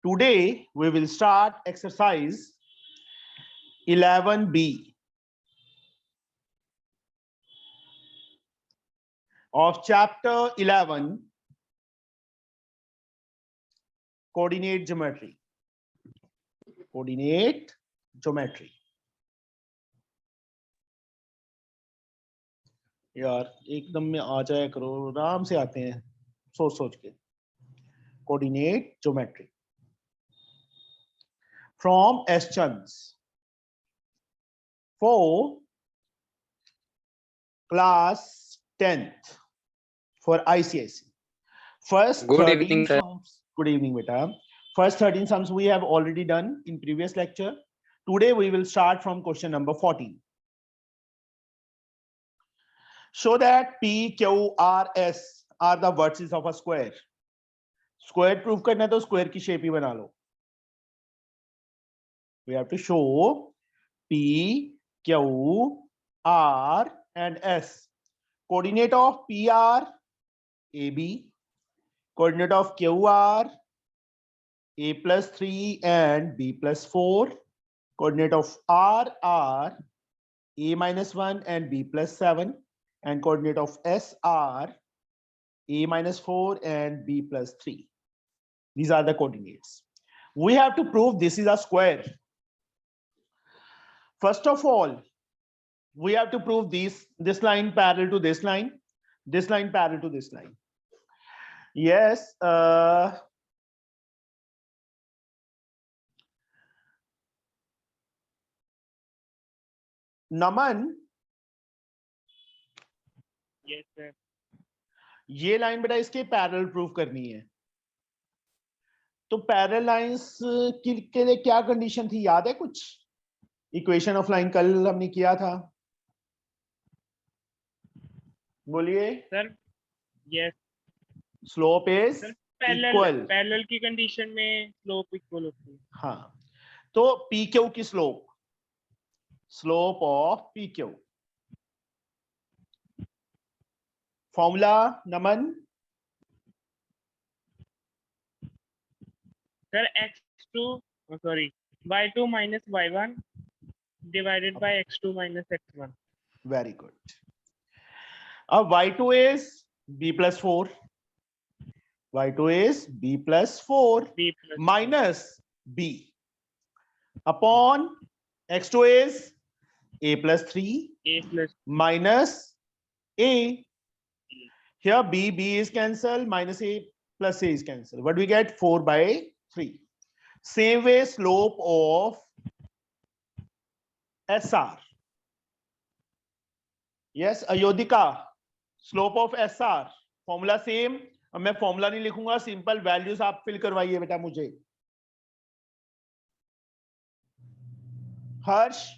Today we will start exercise 11B of chapter 11, coordinate geometry. Coordinate geometry. यार एकदम में आ जाया करो, आराम से आते हैं सोच सोच के. Coordinate geometry from S. Chands for class 10th for ICSE. First Good 13 evening, sir. sums. Good evening, beta. First 13 sums we have already done in previous lecture. Today we will start from question number 14. Show that P, Q, R, S are the vertices of a square. Square proof करना है तो square की shape ही बना लो. We have to show P, Q, R and S. Coordinate of PR, AB. Coordinate of QR, A plus 3 and B plus 4. Coordinate of RR, A minus 1 and B plus 7. And coordinate of SR, A minus 4 and B plus 3. These are the coordinates. We have to prove this is a square. First of all, we have to prove this line parallel to this line parallel to this line. Yes, Naman. Yes, sir. ये line बेटा इसके parallel proof करनी है. तो parallel lines के लिए क्या condition थी, याद है कुछ? इक्वेशन ऑफ लाइन कल हमने किया था, बोलिए sir. Yes. Slope is equal. Parallel की कंडीशन में स्लोप इक्वल होती है. हाँ, तो पी क्यू की slope of P Q formula Naman. Sir x2 sorry y2 minus y1 divided by x2 minus x1. Very good. अब y2 is b plus 4. y2 is b plus 4 b plus minus b upon x2 is a plus 3 a plus minus a. Here b is cancelled, minus a plus a is cancelled. What do we get? 4 by 3. Same way slope of SR. Yes, Ayodhika, slope of SR formula same. अब मैं formula नहीं लिखूंगा, simple values आप fill करवाइए बेटा मुझे. हर्ष,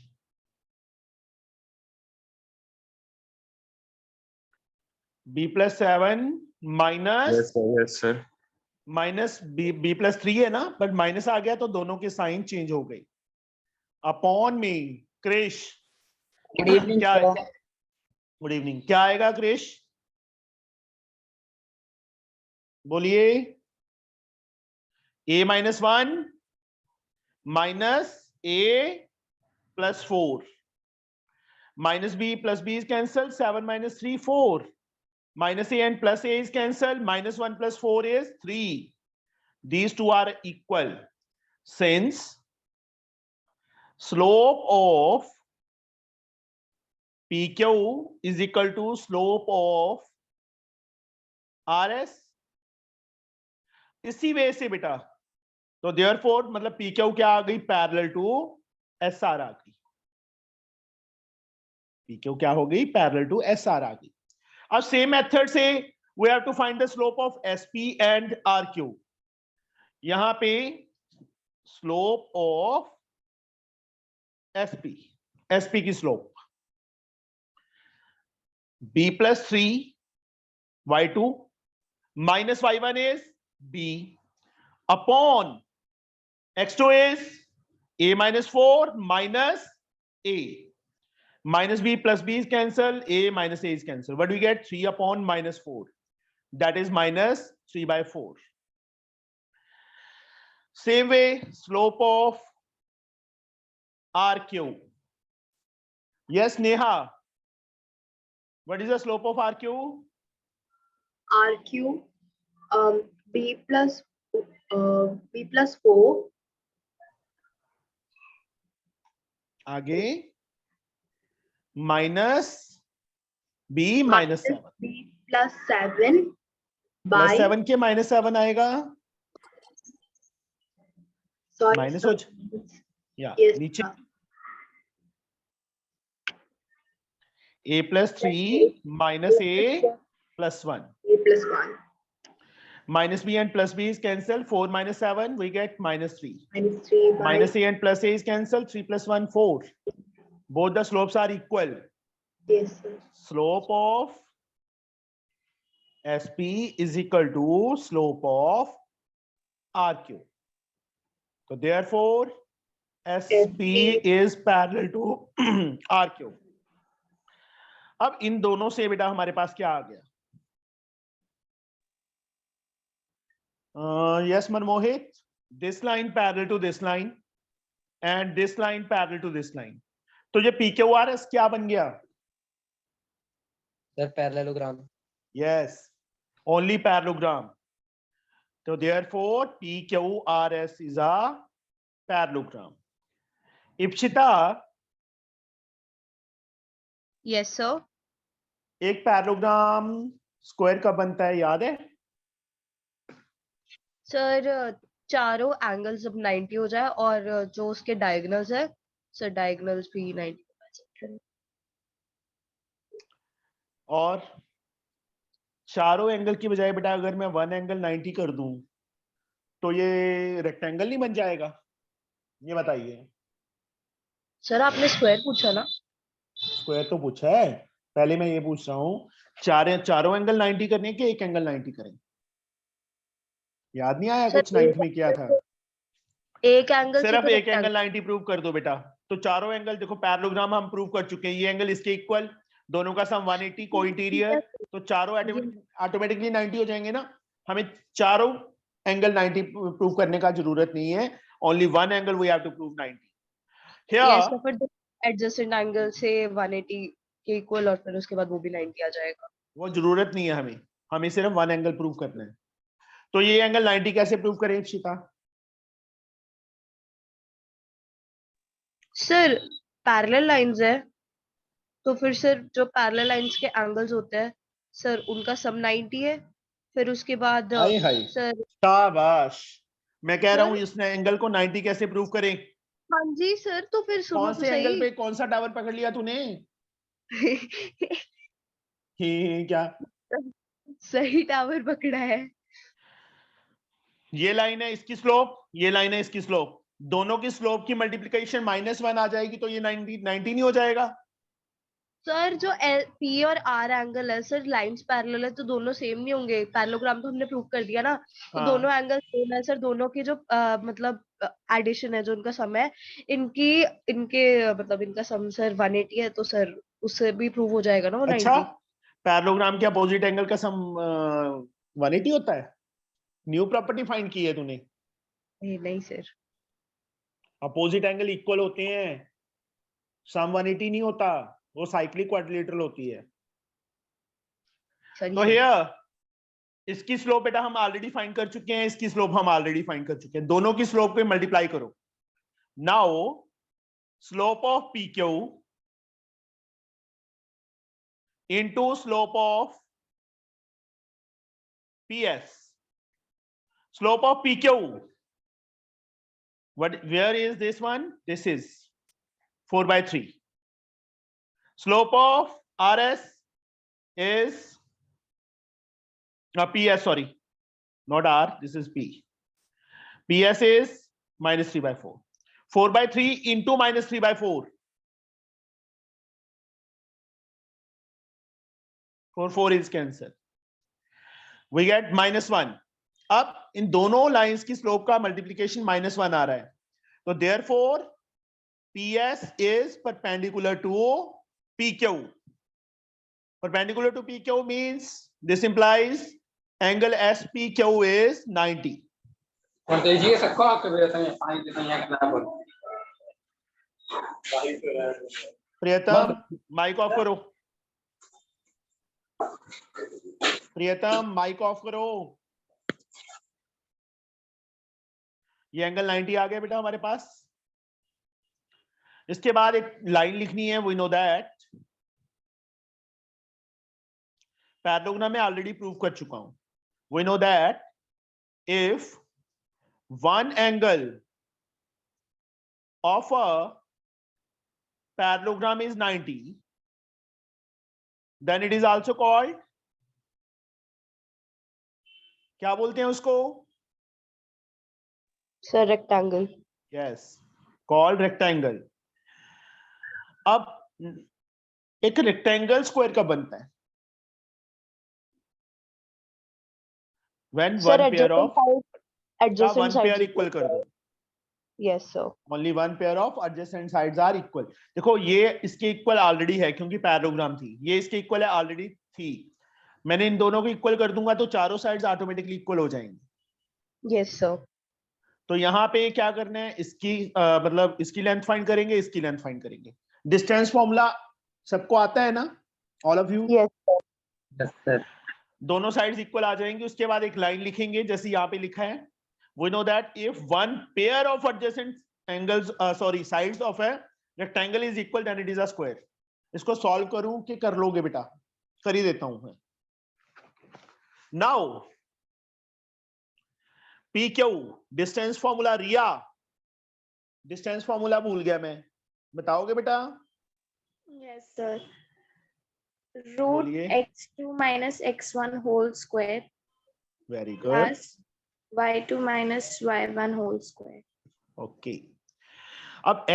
b plus 7 minus yes, sir. Minus b plus 3 है ना, बट माइनस आ गया तो दोनों के साइन चेंज हो गई. अपॉन में क्रिश. Good evening. क्या? Good evening. क्या आएगा क्रिश, बोलिए? a minus 1 minus a plus 4 minus b plus b is cancelled. 7 minus 3 4 minus a and plus a is cancelled. Minus 1 plus 4 is 3. These two are equal since slope of PQ is equal to slope of RS. इसी वे से बेटा, तो therefore मतलब PQ क्या आ गई? Parallel to SR आ गई. PQ क्या हो गई? पैरेलल टू SR आ गई. अब सेम मेथड से we have to find the slope of SP and RQ. यहां पे स्लोप ऑफ SP की slope b plus 3 y2 minus y1 is b upon x2 is a minus 4 minus a. Minus b plus b is cancelled, a minus a is cancelled. What do we get? 3 upon minus 4. That is minus 3 by 4. Same way, slope of RQ. Yes, Neha. What is the slope of RQ? RQ B plus 4 आगे minus B minus 7. B plus 7 Plus by 7 के minus 7 आएगा. sorry Minus sir. हो या Yes, नीचे sir. A plus 3 minus A plus 1. A plus 1 Minus B and plus B is cancelled. 4 minus 7, we get minus 3. minus 3 by Minus A and plus A is cancelled. 3 plus 1, 4. Both the slopes are equal. yes sir. Slope of SP is equal to slope of RQ. So therefore, SP is parallel to RQ. अब इन दोनों से बेटा हमारे पास क्या आ गया? Yes, Manmohit. This line parallel to this line and this line parallel to this line. तो ये PQRS क्या बन गया? Sir, parallelogram. Yes, only parallelogram. So therefore, PQRS is a parallelogram. Ipshita, Yes, sir. एक पैरेललोग्राम स्क्वायर का बनता है, याद है? सर चारों एंगल्स जब 90 हो जाए और जो उसके डायगोनल्स है सर डायगोनल्स भी 90 हो जाए. और चारों एंगल की बजाय बेटा अगर मैं वन एंगल 90 कर दूं तो ये रेक्टेंगल नहीं बन जाएगा? ये बताइए. सर आपने स्क्वायर पूछा ना? स्क्वायर तो पूछा है, पहले मैं ये पूछ रहा हूँ चारों एंगल 90 करने के एक एंगल 90 करें? याद नहीं आया सर, कुछ 9th में किया था? एक एंगल से सिर्फ तो एक एंगल rectangle. 90 प्रूव कर दो बेटा. तो चारों एंगल देखो पैरेललोग्राम हम प्रूव कर चुके हैं. ये एंगल इसके इक्वल, दोनों का सम 180 को इंटीरियर, तो चारों ऑटोमेटिकली 90 हो जाएंगे ना. हमें चारों एंगल 90 प्रूव करने का जरूरत नहीं है. Only one angle we have to prove 90. Yes, here तो फिर एडजेसेंट एंगल से 180 के इक्वल और फिर उसके बाद वो भी 90 आ जाएगा. वो जरूरत नहीं है, हमें सिर्फ वन एंगल प्रूव करना है. तो ये एंगल 90 कैसे प्रूव करें इप्शिता? सर पैरेलल लाइंस है तो फिर सर जो पैरेलल लाइंस के एंगल्स होते हैं सर उनका सम 90 है. फिर उसके बाद हाय हाय, सर शाबाश. मैं कह रहा हूँ सर इस एंगल को 90 कैसे प्रूव करें? हाँ जी सर, तो फिर सुनो कौन तो से एंगल सही. पे कौन सा टावर पकड़ लिया तूने? क्या सही टावर पकड़ा है. ये लाइन है इसकी स्लोप, ये लाइन है इसकी स्लोप, दोनों की स्लोप की मल्टीप्लिकेशन -1 आ जाएगी तो ये 90 नहीं हो जाएगा? सर जो पी और आर एंगल है सर लाइंस पैरेलल है तो दोनों सेम नहीं होंगे. पैरेललोग्राम तो हमने प्रूव कर दिया ना. तो हाँ. दोनों एंगल सेम है सर. दोनों की जो मतलब एडिशन है जो उनका सम है इनके मतलब इनका सम सर 180 है तो सर उससे भी प्रूव हो जाएगा ना वो 90. अच्छा, पैरेललोग्राम के अपोजिट एंगल का सम 180 होता है? न्यू प्रॉपर्टी फाइंड की है तूने? नहीं सर. अपोजिट एंगल इक्वल होते हैं, सम 180 नहीं होता, वो साइक्लिक क्वाड्रिलेटरल होती है. तो हियर इसकी स्लोप बेटा हम ऑलरेडी फाइंड कर चुके हैं, इसकी स्लोप हम ऑलरेडी फाइंड कर चुके हैं. दोनों की स्लोप पे मल्टीप्लाई करो. Now slope of PQ into slope of PS. Slope of PQ. Where is this one? This is 4/3. Slope of RS is PS, sorry, not R, this is P. PS is -3/4. 4/3 into -3/4. 4 is cancelled. We get -1. अब इन दोनों lines की slope का multiplication -1 आ रहा है, तो therefore PS is perpendicular to PQ. Perpendicular to PQ means this implies angle SPQ is 90. Protegia essa coca, eu também faz desenhar aqui na bola. प्रियतम mic off करो, प्रियतम माइक ऑफ करो। ये angle 90 आ गया बेटा हमारे पास। इसके बाद एक लाइन लिखनी है, वी नो दैट पैरेललोग्राम में ऑलरेडी प्रूव कर चुका हूं। We know that if one angle of a parallelogram is 90, then it is also called, क्या बोलते हैं उसको? Sir rectangle. Yes, called rectangle. अब एक रेक्टेंगल स्क्वायर कब बनता है? When sir one pair of, one adjacent pair side equal कर दो। Yes sir. Only one pair of adjacent sides are equal. देखो ये इसके इक्वल ऑलरेडी है क्योंकि पैरेललोग्राम थी, ये इसके इक्वल है ऑलरेडी थी। मैंने इन दोनों को इक्वल कर दूंगा तो चारों साइड्स ऑटोमेटिकली इक्वल हो जाएंगी। Yes sir. तो यहाँ पे क्या करना है, इसकी मतलब इसकी लेंथ फाइंड करेंगे, इसकी लेंथ फाइंड करेंगे। डिस्टेंस फॉर्मूला सबको आता है ना, all of you? Yes sir. Yes, sir. दोनों साइड्स इक्वल आ जाएंगी। उसके बाद एक लाइन लिखेंगे जैसे यहाँ पे लिखा है, we know that if one pair of adjacent angles sides of a rectangle is equal then it is a square। इसको सॉल्व करूं कि कर लोगे बेटा? कर ही देता हूं मैं। Now P Q distance formula, Riya distance formula भूल गया मैं, बताओगे बेटा? Yes, sir. Root बोलिए। x2 minus x1 whole square very good, plus y2 minus y1 whole square. Okay. अब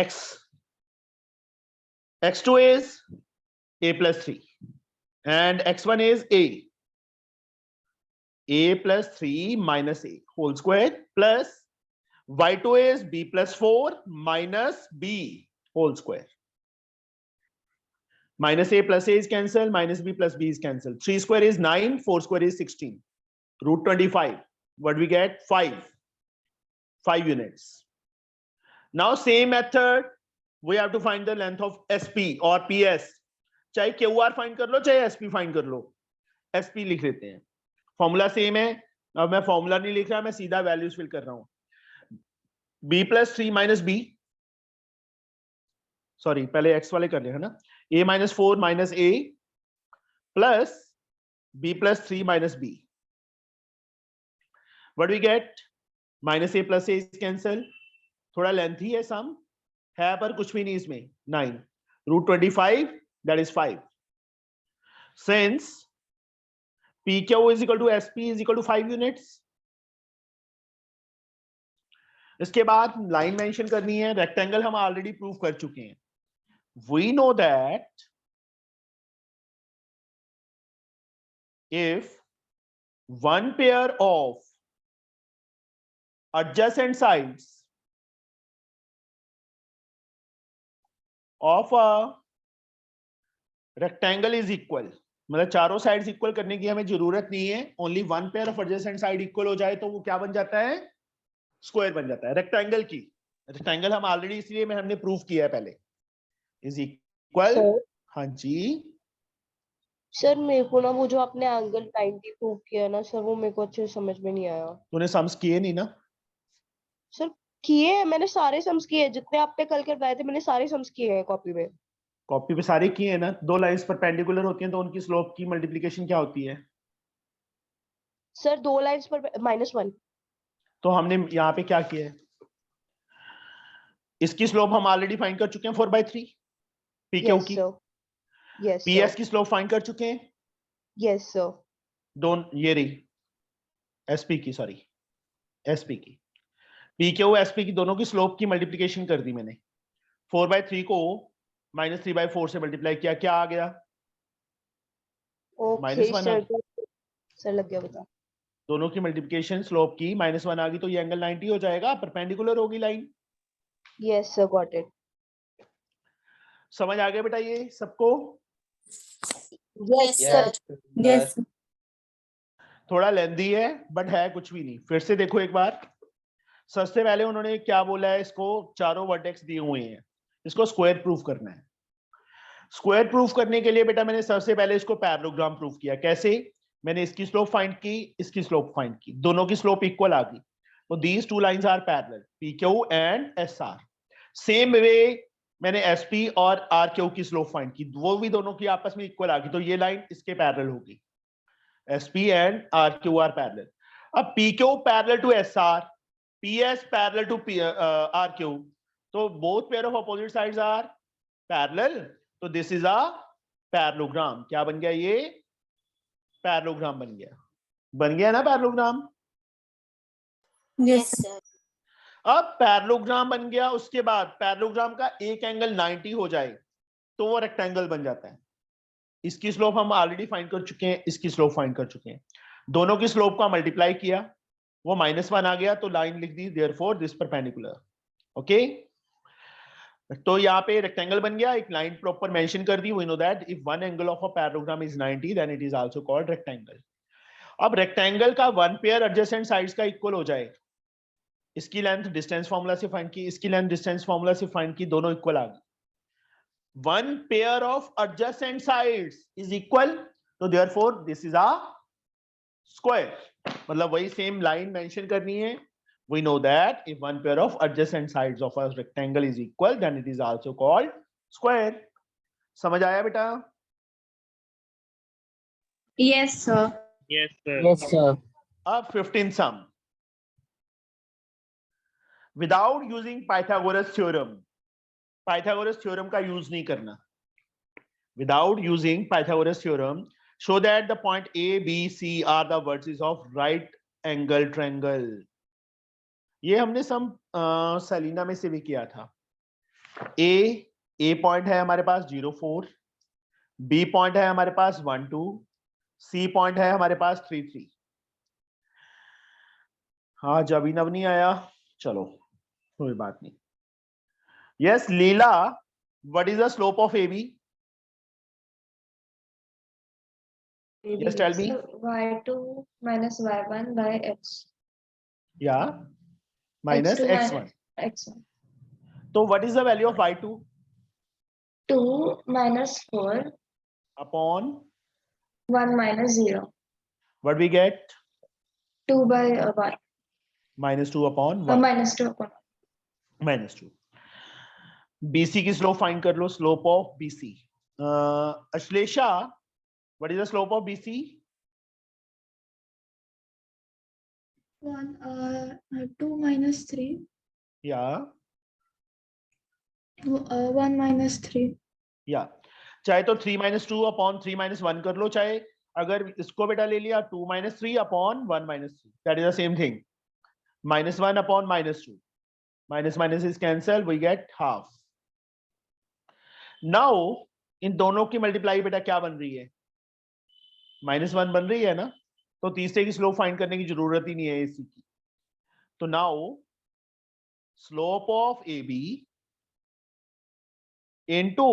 x2 is a plus 3 and x1 is a plus 3 minus a whole square plus y2 is b plus 4 minus b whole square. Minus a plus a is cancelled, minus b plus b is cancelled. 3 square is 9, 4 square is 16. Root 25. What we get? 5 units. Now same method, we have to find the length of SP or PS. चाहे QR find कर लो, चाहे SP find कर लो। SP लिख लेते हैं, formula same है। अब मैं फॉर्मूला नहीं लिख रहा, मैं सीधा वैल्यूज फिल कर रहा हूं। b plus 3 minus b, sorry पहले x वाले कर रहे हैं ना, a minus 4 minus a plus b plus 3 minus b. What do we get? Minus a plus a is cancel. थोड़ा लेंथी है सम है पर कुछ भी नहीं इसमें। 9 root 25 that is 5. Since PQ is equal to SP is equal to 5 units. इसके बाद लाइन मेंशन करनी है। रेक्टेंगल हम ऑलरेडी प्रूव कर चुके हैं। We know that if one pair of adjacent sides of a rectangle is equal, मतलब चारों साइड्स इक्वल करने की हमें जरूरत नहीं है, only one pair of adjacent side equal हो जाए तो वो क्या बन जाता है? स्क्वायर बन जाता है रेक्टेंगल की। रेक्टेंगल हम ऑलरेडी इसलिए में हमने प्रूव किया है पहले, इज इक्वल। हाँ जी सर मेरे को ना वो जो आपने एंगल 90 प्रूव किया ना सर, वो मेरे को अच्छे से समझ में नहीं आया। तूने सम्स किए नहीं ना? सर किए हैं मैंने, सारे सम्स किए हैं जितने आपने कल करवाए थे, मैंने सारे सम्स किए हैं कॉपी में। कॉपी पे सारे किए हैं ना। दो लाइंस परपेंडिकुलर होती हैं तो उनकी स्लोप की मल्टीप्लिकेशन क्या होती है? सर 2 लाइंस पर -1। तो हमने यहाँ पे क्या किया है, इसकी स्लोप हम ऑलरेडी फाइंड कर चुके हैं 4/3 पीक्यू की। यस पीएस की स्लोप फाइंड कर चुके हैं। Yes sir. दोनों ये रही एसपी की, सॉरी एसपी की, पीक्यू एसपी की दोनों की स्लोप की मल्टीप्लिकेशन कर दी मैंने। 4/3 को -3/4 से मल्टीप्लाई किया, क्या आ गया? ओके -1 सर लग गया बता। दोनों की मल्टीप्लिकेशन स्लोप की -1 आ गई तो ये एंगल 90 हो जाएगा, परपेंडिकुलर होगी line. Yes sir got it. समझ आ गया बेटा ये सबको? Yes sir. थोड़ा लेंदी है बट है कुछ भी नहीं। फिर से देखो एक बार, सबसे पहले उन्होंने क्या बोला है, इसको चारों वर्टेक्स दिए हुए हैं, इसको स्क्वायर प्रूफ करना है। स्क्वायर प्रूफ करने के लिए बेटा मैंने सबसे पहले इसको पैरेललोग्राम प्रूफ किया। कैसे? मैंने इसकी स्लोप फाइंड की, इसकी स्लोप फाइंड की, दोनों की स्लोप इक्वल आ गई, तो these two lines are parallel, PQ and SR। Same way मैंने SP और RQ की स्लोप फाइंड की, वो भी दोनों की आपस में इक्वल आ गई, तो ये लाइन इसके पैरेलल होगी, SP and RQ are parallel. अब PQ parallel to SR, PS parallel to RQ, तो both pair of opposite sides are parallel, तो दिस इज अ पैरेललोग्राम। क्या बन गया? ये पैरेललोग्राम बन गया। बन गया ना पैरेललोग्राम? Yes, sir. अब पैरेललोग्राम बन गया, उसके बाद पैरेललोग्राम का एक एंगल 90 हो जाए तो वो रेक्टेंगल बन जाता है। इसकी स्लोप हम ऑलरेडी फाइंड कर चुके हैं, इसकी स्लोप फाइंड कर चुके हैं, दोनों की स्लोप का मल्टीप्लाई किया, वो -1 आ गया, तो लाइन लिख दी, देयरफॉर दिस परपेंडिकुलर। ओके, तो यहाँ पे रेक्टेंगल बन गया, एक लाइन प्रॉपर मेंशन कर दी। We know that if one angle of a parallelogram is 90 then it is also called rectangle. अब रेक्टेंगल का वन पेयर एडजेसेंट साइड्स का इक्वल हो जाए, इसकी लेंथ डिस्टेंस फार्मूला से फाइंड की, इसकी लेंथ डिस्टेंस फार्मूला से फाइंड की, दोनों इक्वल आ गई। One pair of adjacent sides is equal, तो therefore this is a square, मतलब वही सेम लाइन मेंशन करनी है। We know that if one pair of adjacent sides of a rectangle is equal, then it is also called square. समझ आया बेटा? Yes, sir. Yes, sir. Yes, sir. अब 15th sum. Without using Pythagoras theorem, Pythagoras theorem का use नहीं करना. Without using Pythagoras theorem, show that the point A, B, C are the vertices of right angle triangle. ये हमने सम Selina में से भी किया था। ए पॉइंट है हमारे पास 0,4, बी पॉइंट है हमारे पास 1,2, सी पॉइंट है हमारे पास 3,3। हाँ, जब अभिनव नहीं आया, चलो कोई बात नहीं। Yes Leela, what is the slope of AB? Yes, tell me. Y2 minus Y1 by X. या माइनस X2 x1। X1. तो what is the value of y2? 2 minus 4, अपॉन 1 minus 0. What we get? 2 by 1. -2 upon 1। Minus 2 upon 1. -2। BC की slope find कर लो, slope of BC। Ashlesha, what is the slope of BC? 2 minus 3. या 1 minus 3. या चाहे तो 3 - 2 upon 3 - 1 कर लो, चाहे अगर इसको बेटा ले लिया 2 - 3 upon 1 - 3, that is the same thing. -1 upon -2, minus is cancel, we get half. Now इन दोनों की मल्टीप्लाई बेटा क्या बन रही है? -1 बन रही है ना, तो तीसरे की स्लोप फाइंड करने की जरूरत ही नहीं है AC की। तो now slope of AB into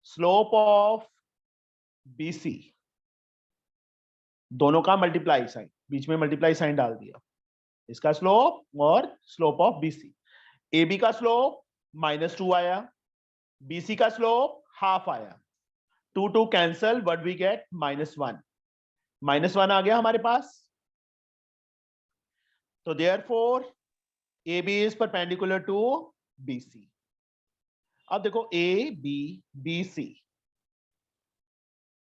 slope of BC, दोनों का मल्टीप्लाई साइन, बीच में मल्टीप्लाई साइन डाल दिया, इसका स्लोप और स्लोप ऑफ BC। AB का स्लोप -2 आया, BC का स्लोप हाफ आया, 2 कैंसल, व्हाट वी गेट? -1। -1 आ गया हमारे पास, तो therefore AB is perpendicular to BC। अब देखो ABBC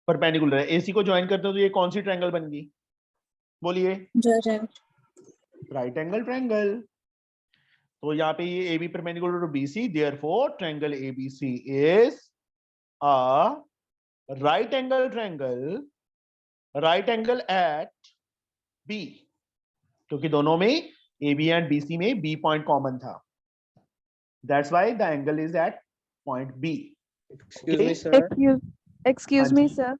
परपेंडिकुलर है, AC को ज्वाइन करते हो तो ये कौन सी ट्रायंगल बन गई? बोलिए। Right angle triangle. तो यहाँ पे ये AB perpendicular to BC, therefore triangle ABC is a right angle triangle, right angle at B, क्योंकि दोनों में AB एंड BC में B पॉइंट कॉमन था, that's why the angle is at point B। Excuse me, sir. Excuse हाँ me, जी। sir.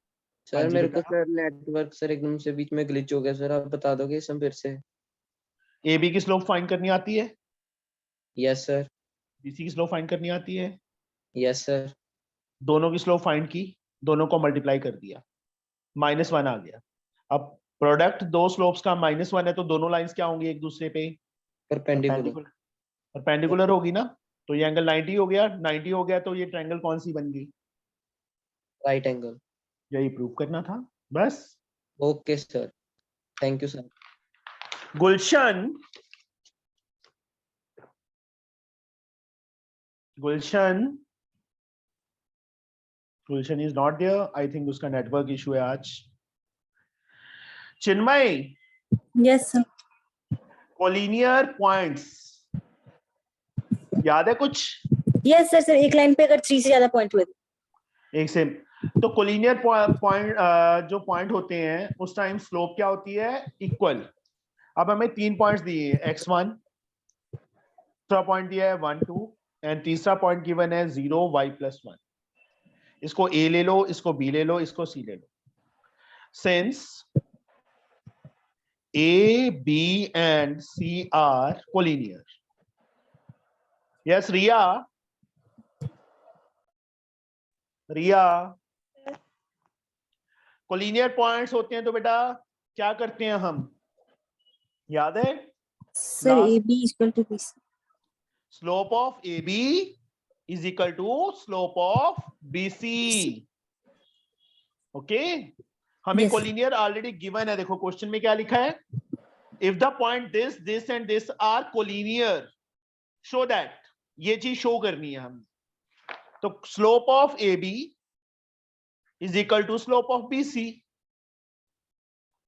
Sir हाँ जी मेरे को बेटा। सर नेटवर्क सर एकदम से बीच में ग्लिच हो गया सर, आप बता दोगे सब फिर से? AB की स्लोप फाइंड करनी आती है, यस सर। BC की स्लोप फाइंड करनी आती है, यस सर। दोनों की स्लोप फाइंड की, दोनों को मल्टीप्लाई कर दिया, -1 आ गया। अब प्रोडक्ट दो स्लोप्स का -1 है, तो दोनों लाइंस क्या होंगी एक दूसरे पे? परपेंडिकुलर। परपेंडिकुलर होगी ना, तो ये एंगल 90 हो गया, 90 हो गया तो ये ट्रायंगल कौन सी बन गई? Right angle. यही प्रूव करना था बस। Okay sir, thank you sir. Gulshan, Gulshan is not there, I think उसका नेटवर्क इशू है आज। Chinmay, Yes, sir. Collinear points याद है कुछ? Yes, sir. Sir, एक लाइन पे अगर 3 से ज्यादा पॉइंट हुए एक से तो कोलिनियर पॉइंट जो पॉइंट होते हैं उस टाइम स्लोप क्या होती है? इक्वल। अब हमें 3 पॉइंट्स दिए हैं, x1, दूसरा पॉइंट दिया है 1 2 एंड तीसरा पॉइंट गिवन है 0 y+1। इसको a ले लो, इसको b ले लो, इसको c ले लो। सिंस a, b and c are collinear. Yes, Riya. Collinear points होते हैं तो बेटा क्या करते हैं हम? याद है? Sir Last- AB equal to BC. Slope of AB is equal to slope of BC। Okay, हमें Yes. कोलिनियर ऑलरेडी गिवन है। देखो क्वेश्चन में क्या लिखा है? If the point this this and this are collinear, show that. ये चीज show करनी है हमें। तो slope of AB is equal to slope of BC,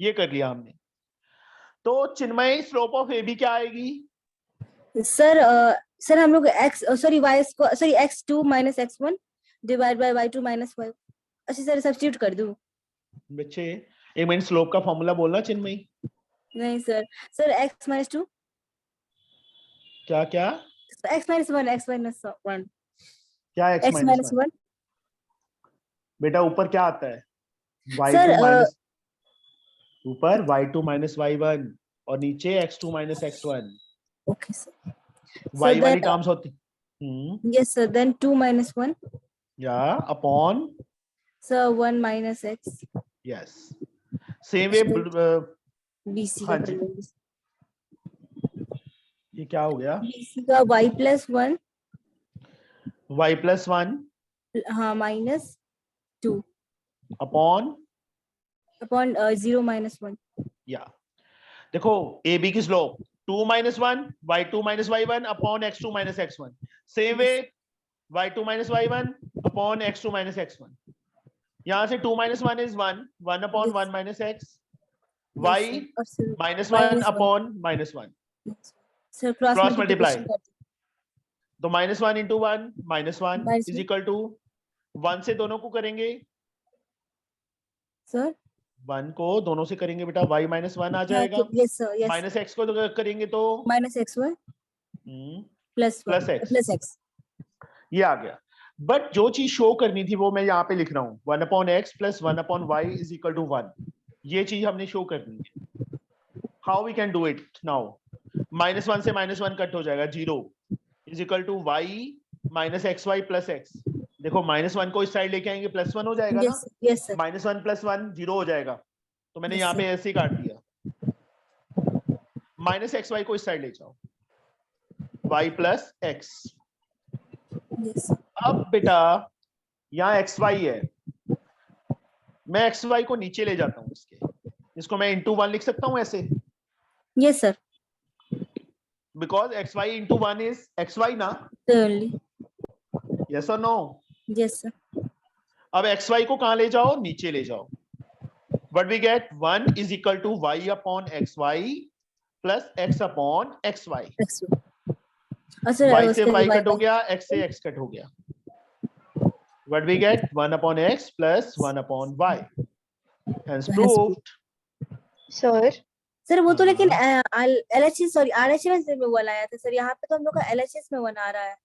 ये कर लिया हमने। तो चिन्मय, स्लोप ऑफ AB क्या आएगी? सर सर हम लोग x सॉरी y को sorry x2 minus x1 divide by y2 minus y। अच्छा सर सब्स्टिट्यूट कर दूं? बच्चे एक मिनट, स्लोप का फॉर्मूला बोलना चिन्मय। नहीं सर, सर x minus 2 क्या क्या x minus 1 x minus 1 क्या x x माइनस minus 1 बेटा ऊपर क्या आता है? सर, y2 माइनस, ऊपर y2 माइनस y1 और नीचे x2 minus x1। Okay sir. y वाली then, टर्म्स होती yes sir, then 2 minus 1 या upon, sir 1 minus x yes same way. BC हाँ का जी। कर लेंगे। ये क्या हो गया? BC का y plus 1 y+1 हाँ minus 2 अपॉन, upon 0 minus 1। या देखो AB की slope 2 minus 1 y2 minus y1 upon x2 minus x1। Same way y2 minus y1 upon x2 minus x1। यहां से 2 minus 1 is 1, 1 upon 1 minus x, y minus 1 upon minus 1। Sir Cross cross multiply। Multiplication तो -1 into 1 -1 Minus is 1। Equal to 1 से दोनों को करेंगे, sir 1 को दोनों से करेंगे बेटा y माइनस 1 आ जाएगा। Yes sir yes minus x को तो करेंगे तो minus x1 plus plus x, plus x। ये आ गया। बट जो चीज शो करनी थी वो मैं यहाँ पे लिख रहा हूँ, 1 upon x plus 1 upon y is equal to 1। ये चीज हमने शो करनी है। How we can do it now? -1 से -1 कट हो जाएगा, 0 is equal to y minus xy plus x। देखो -1 को इस साइड लेके आएंगे +1 हो जाएगा ना, यस सर -1 प्लस 1 0 हो जाएगा। तो मैंने Yes, यहाँ sir. पे ऐसे ही काट दिया। -xy को इस साइड ले जाओ, y प्लस x। यस अब बेटा यहाँ xy है, मैं xy को नीचे ले जाता हूँ इसको मैं इंटू 1 लिख सकता हूँ ऐसे, yes sir because xy into 1 is xy ना, ओनली यस और नो? यस सर अब xy को कहां ले जाओ? नीचे ले जाओ। But we get 1 is equal to y upon xy plus x upon xy. Sir y से y कट हो गया, x से x कट हो गया। But we get 1 upon x plus 1 upon y. Hence proved. Sir, sir वो तो लेकिन हाँ। LHS सॉरी RHS में 1 आया था सर, यहाँ पे तो हम लोग का LHS में 1 आ रहा है।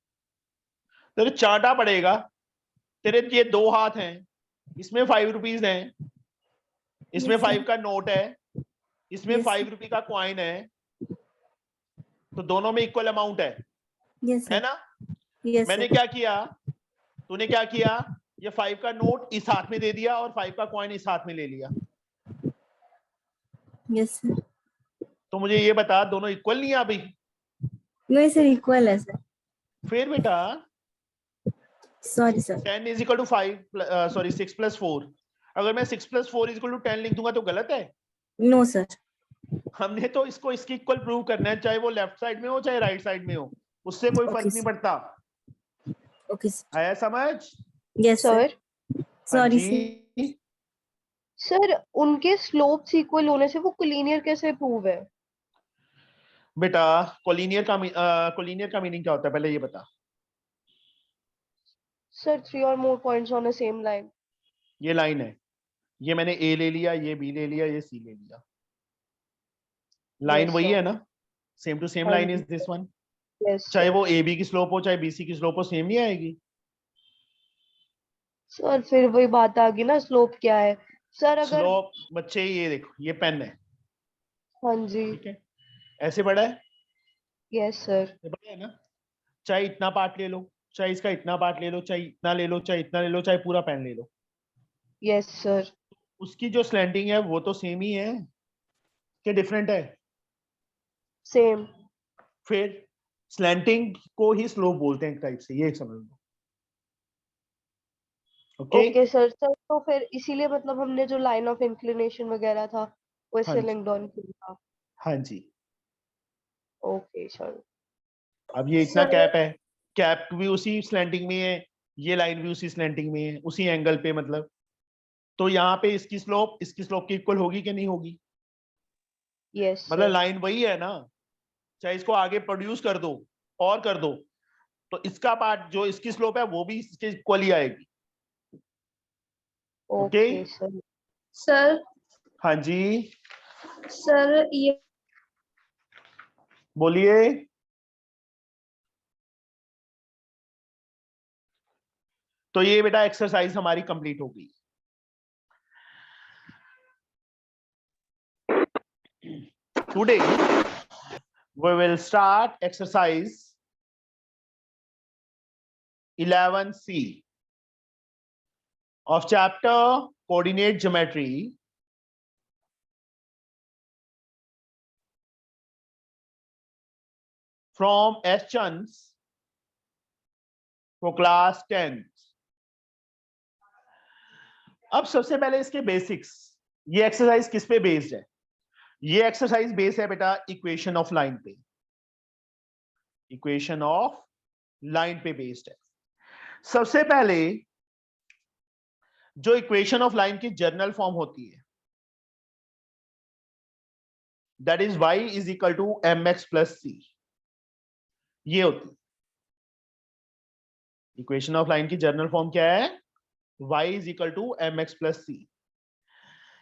तेरे चाटा पड़ेगा, तेरे ये 2 हाथ हैं, इसमें 5 रुपीज हैं, इसमें Yes, sir. 5 का नोट है, इसमें Yes, 5 रुपए का कॉइन है, तो दोनों में इक्वल अमाउंट है यस है सर ना? यस मैंने सर क्या किया, तूने क्या किया, ये 5 का नोट इस हाथ में दे दिया और 5 का कॉइन इस हाथ में ले लिया। यस सर तो मुझे ये बता, दोनों इक्वल नहीं है अभी? नहीं सर इक्वल है सर, फिर बेटा sorry sir. 10 is equal to 6 plus 4, अगर मैं 6 प्लस 4 इज इक्वल टू 10 लिख दूंगा तो गलत है? No sir. हमने तो इसको इसकी इक्वल प्रूव करना है, चाहे वो लेफ्ट साइड में हो चाहे राइट साइड में हो, उससे कोई Okay, फर्क नहीं sir. पड़ता। Okay sir. आया समझ? Yes sir. सर हाँ सॉरी सर। जी, सर उनके स्लोप्स इक्वल होने से वो कोलिनियर कैसे प्रूव है? बेटा कोलिनियर का मीनिंग क्या होता है पहले ये बता। Sir 3 or more points on a same line. ये लाइन है, ये मैंने ए ले लिया, ये बी ले लिया, ये सी ले लिया, लाइन Yes, वही sir. है ना, सेम टू सेम हाँ लाइन जी, इज दिस वन। Yes, चाहे sir. वो ए बी की स्लोप हो चाहे बी सी की स्लोप हो, सेम नहीं आएगी। सर फिर वही बात आ गई ना, स्लोप क्या है सर? अगर स्लोप बच्चे ये देखो, ये पेन है, हाँ जी, ठीक है, ऐसे बड़ा है, यस सर, ये बड़ा है ना, चाहे इतना पार्ट ले लो, चाहे इसका इतना पार्ट ले लो, चाहे इतना ले लो, चाहे इतना ले लो, चाहे पूरा पेन ले लो, यस सर, उसकी जो स्लैंटिंग है वो तो सेम ही है कि डिफरेंट है? सेम। फिर स्लैंटिंग को ही स्लोप बोलते हैं एक टाइप से, ये समझ लो। Okay okay sir. सर तो फिर इसीलिए मतलब हमने जो लाइन ऑफ इंक्लिनेशन वगैरह था वो हाँ इससे जी, लिंक्ड ऑन किया था। हाँ जी। Okay sir. अब ये इतना सर कैप है, कैप भी उसी स्लैंटिंग में है, ये लाइन भी उसी स्लैंटिंग में है, उसी एंगल पे मतलब, तो यहाँ पे इसकी स्लोप की इक्वल होगी कि नहीं होगी? यस मतलब सर। लाइन वही है ना, चाहे इसको आगे प्रोड्यूस कर दो और कर दो, तो इसका पार्ट जो इसकी स्लोप है वो भी इसके इक्वल ही आएगी। Okay okay sir. सर हाँ जी सर ये बोलिए। तो ये बेटा एक्सरसाइज हमारी कंप्लीट हो गई। Today we will start exercise 11C of chapter coordinate geometry from S. Chans for class 10th। अब सबसे पहले इसके बेसिक्स, ये एक्सरसाइज किस पे बेस्ड है? ये एक्सरसाइज बेस्ड है बेटा इक्वेशन ऑफ लाइन पे, इक्वेशन ऑफ लाइन पे बेस्ड है। सबसे पहले जो इक्वेशन ऑफ लाइन की जर्नल फॉर्म होती है, that is y is equal to mx plus c, ये होती है इक्वेशन ऑफ लाइन की जर्नल फॉर्म। क्या है? y is equal to mx plus c।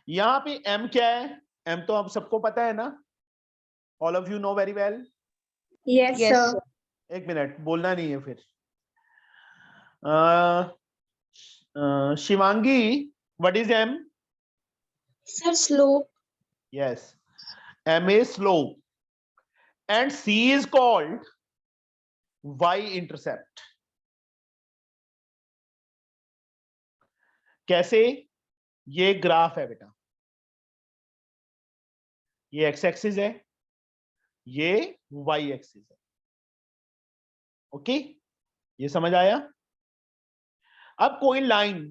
यहां पे m क्या है? m तो अब सबको पता है ना, all of you know very well. Yes yes sir. Sir. एक मिनट बोलना नहीं है फिर। Shivangi, what is m? Sir slope. Yes, m is slope and c is called y-intercept। कैसे? ये ग्राफ है बेटा, ये x एक्सिस है, ये y एक्सिस है। ओके, ये समझ आया? अब कोई लाइन,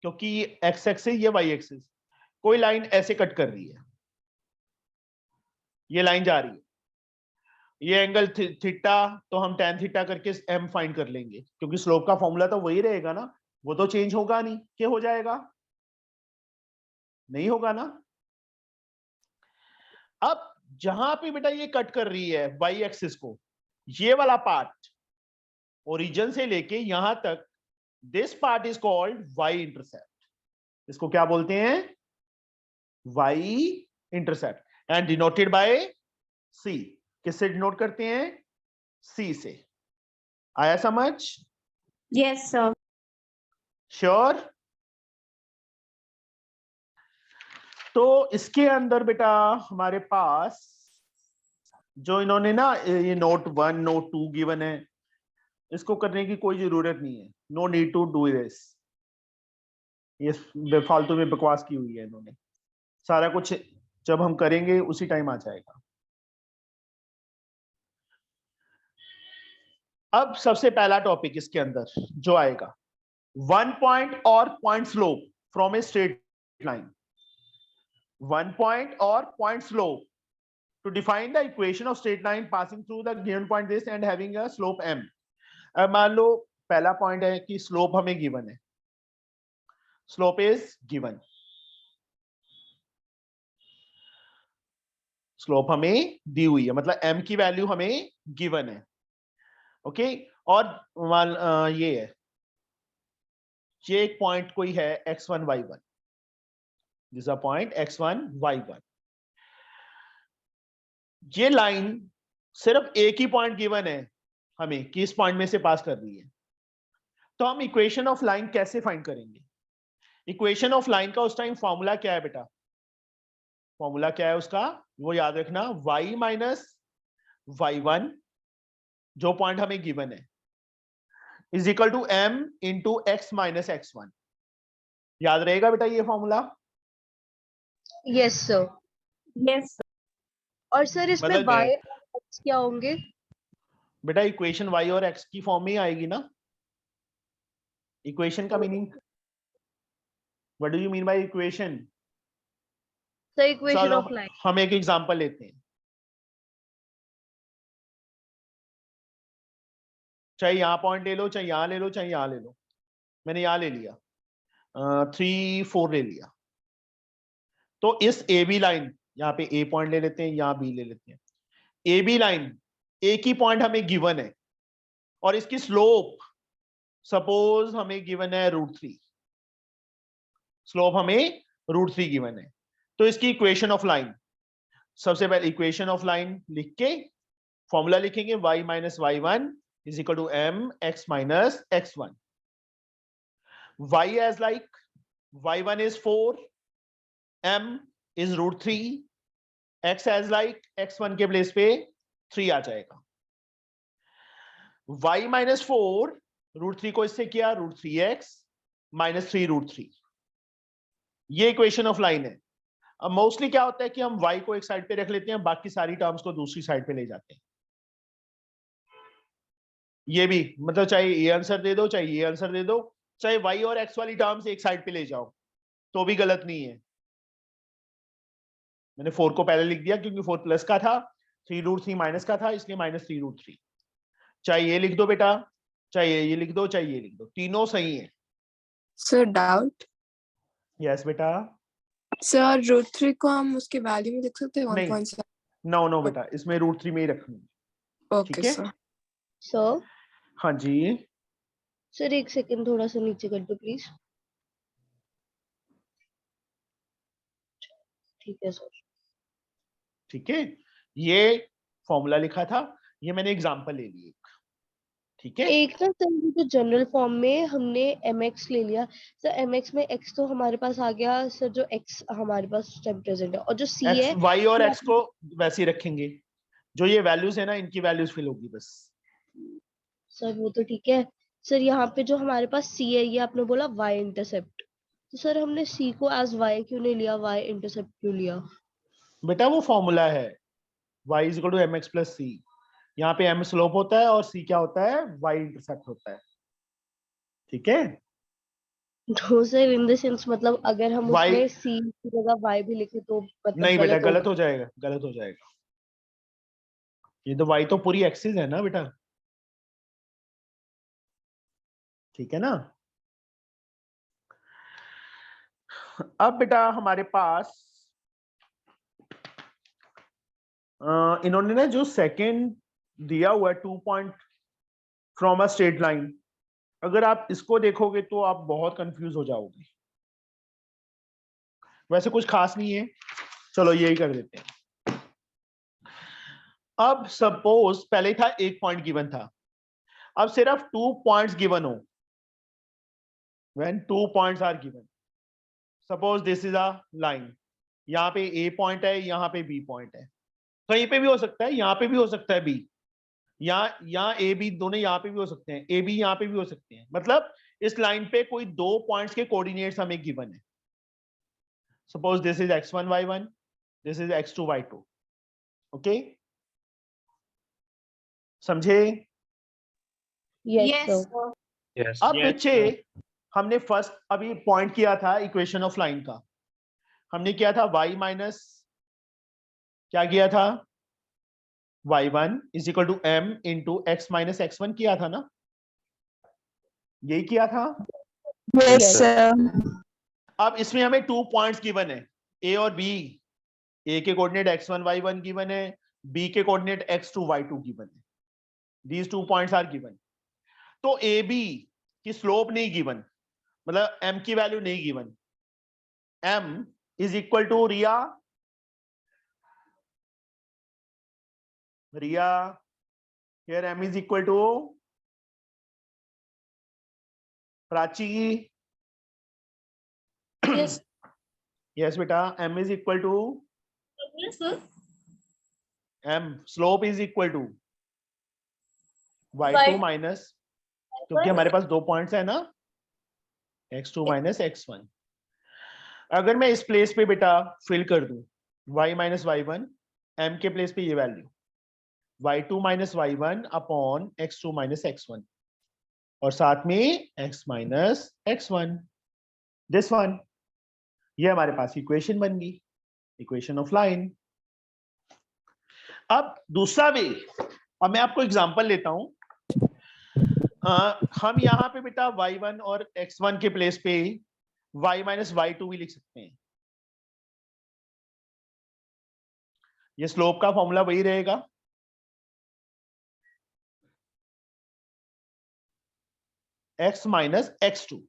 क्योंकि ये x एक्सिस ये y एक्सिस, कोई लाइन ऐसे कट कर रही है, ये लाइन जा रही है, ये एंगल थीटा, तो हम tan थीटा करके m फाइंड कर लेंगे, क्योंकि स्लोप का फॉर्मूला तो वही रहेगा ना, वो तो चेंज होगा नहीं। क्या हो जाएगा? नहीं होगा ना। अब जहां पे बेटा ये कट कर रही है y एक्सिस को, ये वाला पार्ट ओरिजिन से लेके यहां तक, this part is called y-intercept। इसको क्या बोलते हैं? y-intercept and denoted by c। किससे डिनोट करते हैं? c से। आया समझ? Yes sir. श्योर? तो इसके अंदर बेटा हमारे पास जो इन्होंने ना ये नोट 1 नोट 2 गिवन है, इसको करने की कोई जरूरत नहीं है, no need to do this. ये बेफालतू में बकवास की हुई है इन्होंने, सारा कुछ जब हम करेंगे उसी टाइम आ जाएगा। अब सबसे पहला टॉपिक इसके अंदर जो आएगा, 1 पॉइंट और point slope from a straight line. 1 point or point slope to define the equation of straight line passing through the given point this and having a slope m. अब मान लो पहला पॉइंट है कि स्लोप हमें given है, slope is given, slope हमें दी हुई है, मतलब m की वैल्यू हमें गिवन है. ओके, और ये है, ये एक पॉइंट कोई है x1 y1, this a point x1 y1. ये लाइन सिर्फ एक ही पॉइंट गिवन है हमें कि इस पॉइंट में से पास कर रही है. तो हम इक्वेशन ऑफ लाइन कैसे फाइंड करेंगे? इक्वेशन ऑफ लाइन का उस टाइम फॉर्मूला क्या है बेटा? फॉर्मूला क्या है उसका, वो याद रखना, y माइनस y1 जो पॉइंट हमें गिवन है is equal to m into x minus x1. याद रहेगा बेटा ये फॉर्मूला? Yes sir. Yes. और सर इसमें बदल y गए और x क्या होंगे? बेटा, इक्वेशन y और x की फॉर्म में ही आएगी ना. इक्वेशन का meaning, what do you mean by equation? Sir equation चलो ऑफ लाइन. हम एक एग्जांपल लेते हैं, चाहे यहाँ पॉइंट ले लो, चाहे यहाँ ले लो, चाहे यहाँ ले लो. मैंने यहाँ ले लिया, 3 4 ले लिया. तो इस ए बी लाइन, यहाँ पे ए पॉइंट ले लेते हैं, यहाँ बी ले लेते हैं. ए बी लाइन एक ही पॉइंट हमें गिवन है और इसकी स्लोप सपोज हमें गिवन है √3. स्लोप हमें √3 गिवन है. तो इसकी इक्वेशन ऑफ लाइन, सबसे पहले इक्वेशन ऑफ लाइन लिख के फॉर्मूला लिखेंगे, y minus y1 is equal to m x minus x1. y as like y1 is 4, m is √3, x as like x1 के प्लेस पे 3 आ जाएगा. y माइनस 4 √3 को इससे किया √3x माइनस 3 √3. ये इक्वेशन ऑफ लाइन है. अब मोस्टली क्या होता है कि हम y को एक साइड पे रख लेते हैं, बाकी सारी टर्म्स को दूसरी साइड पे ले जाते हैं. ये भी मतलब चाहे ये आंसर दे दो, चाहे ये आंसर दे दो, चाहे y और x वाली टर्म्स एक साइड पे ले जाओ तो भी गलत नहीं है. मैंने 4 को पहले लिख दिया क्योंकि 4 प्लस का था, 3 √3 माइनस का था, इसलिए माइनस 3 √3. चाहे ये लिख दो बेटा, चाहे ये लिख दो, चाहे ये लिख दो, तीनों सही है. Sir doubt. यस बेटा. सर √3 को हम उसके वैल्यू में लिख सकते हैं नहीं. 1.7. नो बेटा, इसमें √3 में ही रखना. ओके ठीक है? सर. सर हाँ जी. सर एक सेकंड थोड़ा सा नीचे कर दो प्लीज. ठीक है सर. ठीक है, ये फॉर्मूला लिखा था, ये मैंने एग्जांपल ले ली एक. ठीक है, एक ना सर जो जनरल फॉर्म में हमने mx ले लिया सर, mx में x तो हमारे पास आ गया सर, जो x हमारे पास टाइम प्रेजेंट है, और जो c है x y और x को वैसे ही रखेंगे, जो ये वैल्यूज है ना इनकी वैल्यूज फिल होगी बस. सर वो तो ठीक है सर. यहाँ पे जो हमारे पास c है, ये आपने बोला y इंटरसेप्ट, तो सर हमने c को एज y क्यों नहीं लिया, y इंटरसेप्ट क्यों लिया? बेटा वो फॉर्मूला है, y is equal to mx plus c. यहाँ पे m स्लोप होता है और c क्या होता है, y इंटरसेप्ट होता है. ठीक है. तो सर इन द सेंस मतलब अगर हम Y- उसमें c की जगह y भी लिखे तो मतलब नहीं बेटा, होगा? गलत हो जाएगा, गलत हो जाएगा. ये तो y तो पूरी एक्सिस है ना बेटा. ठीक है ना. अब बेटा हमारे पास इन्होंने ना जो सेकंड दिया हुआ है 2 point from a straight line, अगर आप इसको देखोगे तो आप बहुत कंफ्यूज हो जाओगे. वैसे कुछ खास नहीं है, चलो यही कर देते हैं. अब सपोज पहले था एक पॉइंट गिवन था, अब सिर्फ 2 पॉइंट्स गिवन हो. When 2 points are given, suppose this is a line, यहाँ पे ए पॉइंट है, यहाँ पे बी पॉइंट है, कहीं पे भी हो सकता है, यहाँ पे भी हो सकता है बी, यहाँ ए बी दोनों यहाँ पे भी हो सकते हैं, ए बी यहाँ पे भी हो सकते हैं. मतलब इस लाइन पे कोई 2 पॉइंट्स के कोऑर्डिनेट्स हमें गिवन है. Suppose this is x1 y1, this is x2 y2. Okay, समझे? Yes, sir. Yes. अब Yes, बच्चे sir. हमने फर्स्ट अभी पॉइंट किया था इक्वेशन ऑफ लाइन का, हमने किया था y माइनस क्या किया था y1 is equal to m into x minus x1 किया था ना, यही किया था। Yes, Yes. sir. अब इसमें हमें 2 पॉइंट्स गिवन है, a और b, a के कोऑर्डिनेट x1 y1 गिवन है, b के कोऑर्डिनेट x2 y2 गिवन है, दीज 2 पॉइंट्स आर गिवन। तो ab की स्लोप नहीं गिवन, मतलब m की वैल्यू नहीं given. m is equal to Riya here m is equal to Prachi. Yes. yes beta, m is equal to Yes, sir. m slope is equal to y2 minus, क्योंकि हमारे पास 2 points है ना, x2 minus x1। अगर मैं इस place पे बेटा fill कर दूं y माइनस y1, m के प्लेस पे ये value y2 minus y1 upon x2 minus x1 और साथ में x minus x1, this one, ये हमारे पास इक्वेशन बन गई, इक्वेशन ऑफ लाइन। अब दूसरा वे, अब मैं आपको एग्जांपल लेता हूं, हम यहाँ पे बेटा y1 और x1 के प्लेस पे y माइनस y2 भी लिख सकते हैं। ये स्लोप का फॉर्मूला वही रहेगा, x माइनस x2,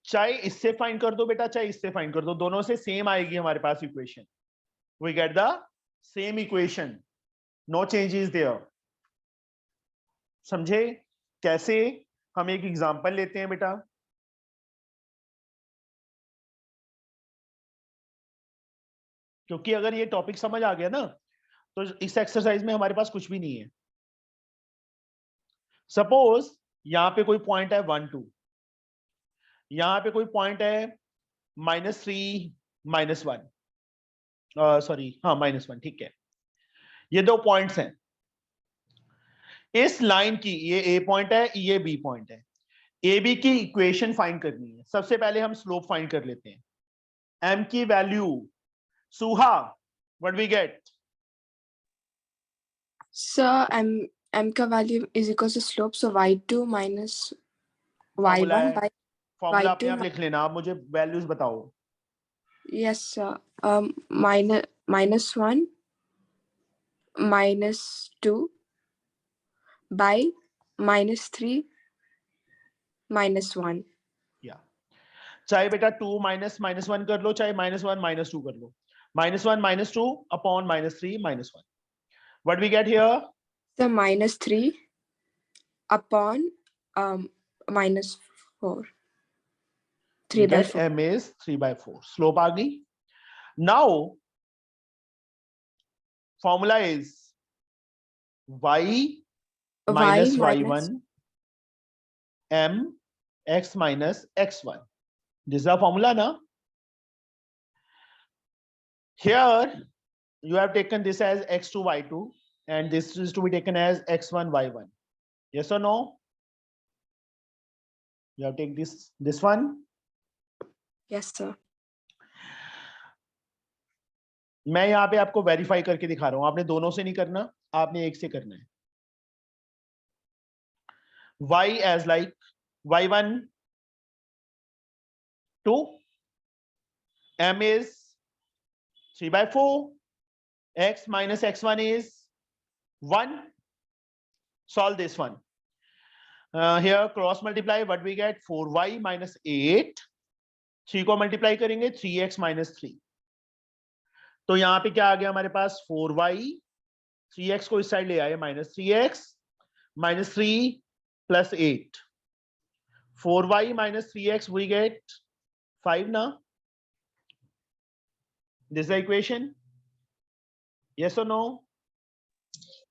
चाहे इससे फाइंड कर दो बेटा, चाहे इससे फाइंड कर दो, दोनों से सेम आएगी हमारे पास equation, we get the same equation, no changes there. समझे कैसे? हम एक एग्जांपल लेते हैं बेटा, क्योंकि अगर ये टॉपिक समझ आ गया ना तो इस एक्सरसाइज में हमारे पास कुछ भी नहीं है। सपोज यहां पे कोई पॉइंट है 1 2, यहां पे कोई पॉइंट है -3 -1, सॉरी हाँ -1, ठीक है, ये 2 पॉइंट्स हैं। इस लाइन की ये ए पॉइंट है, ये बी पॉइंट है, ए बी की इक्वेशन फाइंड करनी है। सबसे पहले हम स्लोप फाइंड कर लेते हैं, एम की value, Suha what we get? Sir, m का value is equal to slope, so y2 minus formula y1 है, by फॉर्मूला अपने y2 आप लिख लेना, आप मुझे वैल्यूज बताओ। yes sir, -1 -2 by -3 -1. या चाहे बेटा 2 माइनस -1 कर लो, चाहे -1 -2 कर लो, -1 -2 upon -3 -1, what we get here? So -3 upon -4. 3 by 4. m is 3/4, slope आ गई। Now formula is y minus y1 m x minus x1, this is the formula na? Here you have taken this as x2 y2 and this is to be taken as x1 y1, yes or no? You have take this one. Yes sir. मैं यहाँ पे आपको verify करके दिखा रहा हूं, आपने दोनों से नहीं करना, आपने एक से करना है। y as like y1 2, m is 3/4, x minus x1 is 1. Solve this one. Here cross multiply, what we get? 4y minus 8, 3 को मल्टीप्लाई करेंगे 3x minus 3, तो यहाँ पे क्या आ गया हमारे पास? 4y, 3x को इस साइड ले आए, -3x minus 3 plus 8, 4y minus 3x we get 5 ना? This is the equation, yes or no?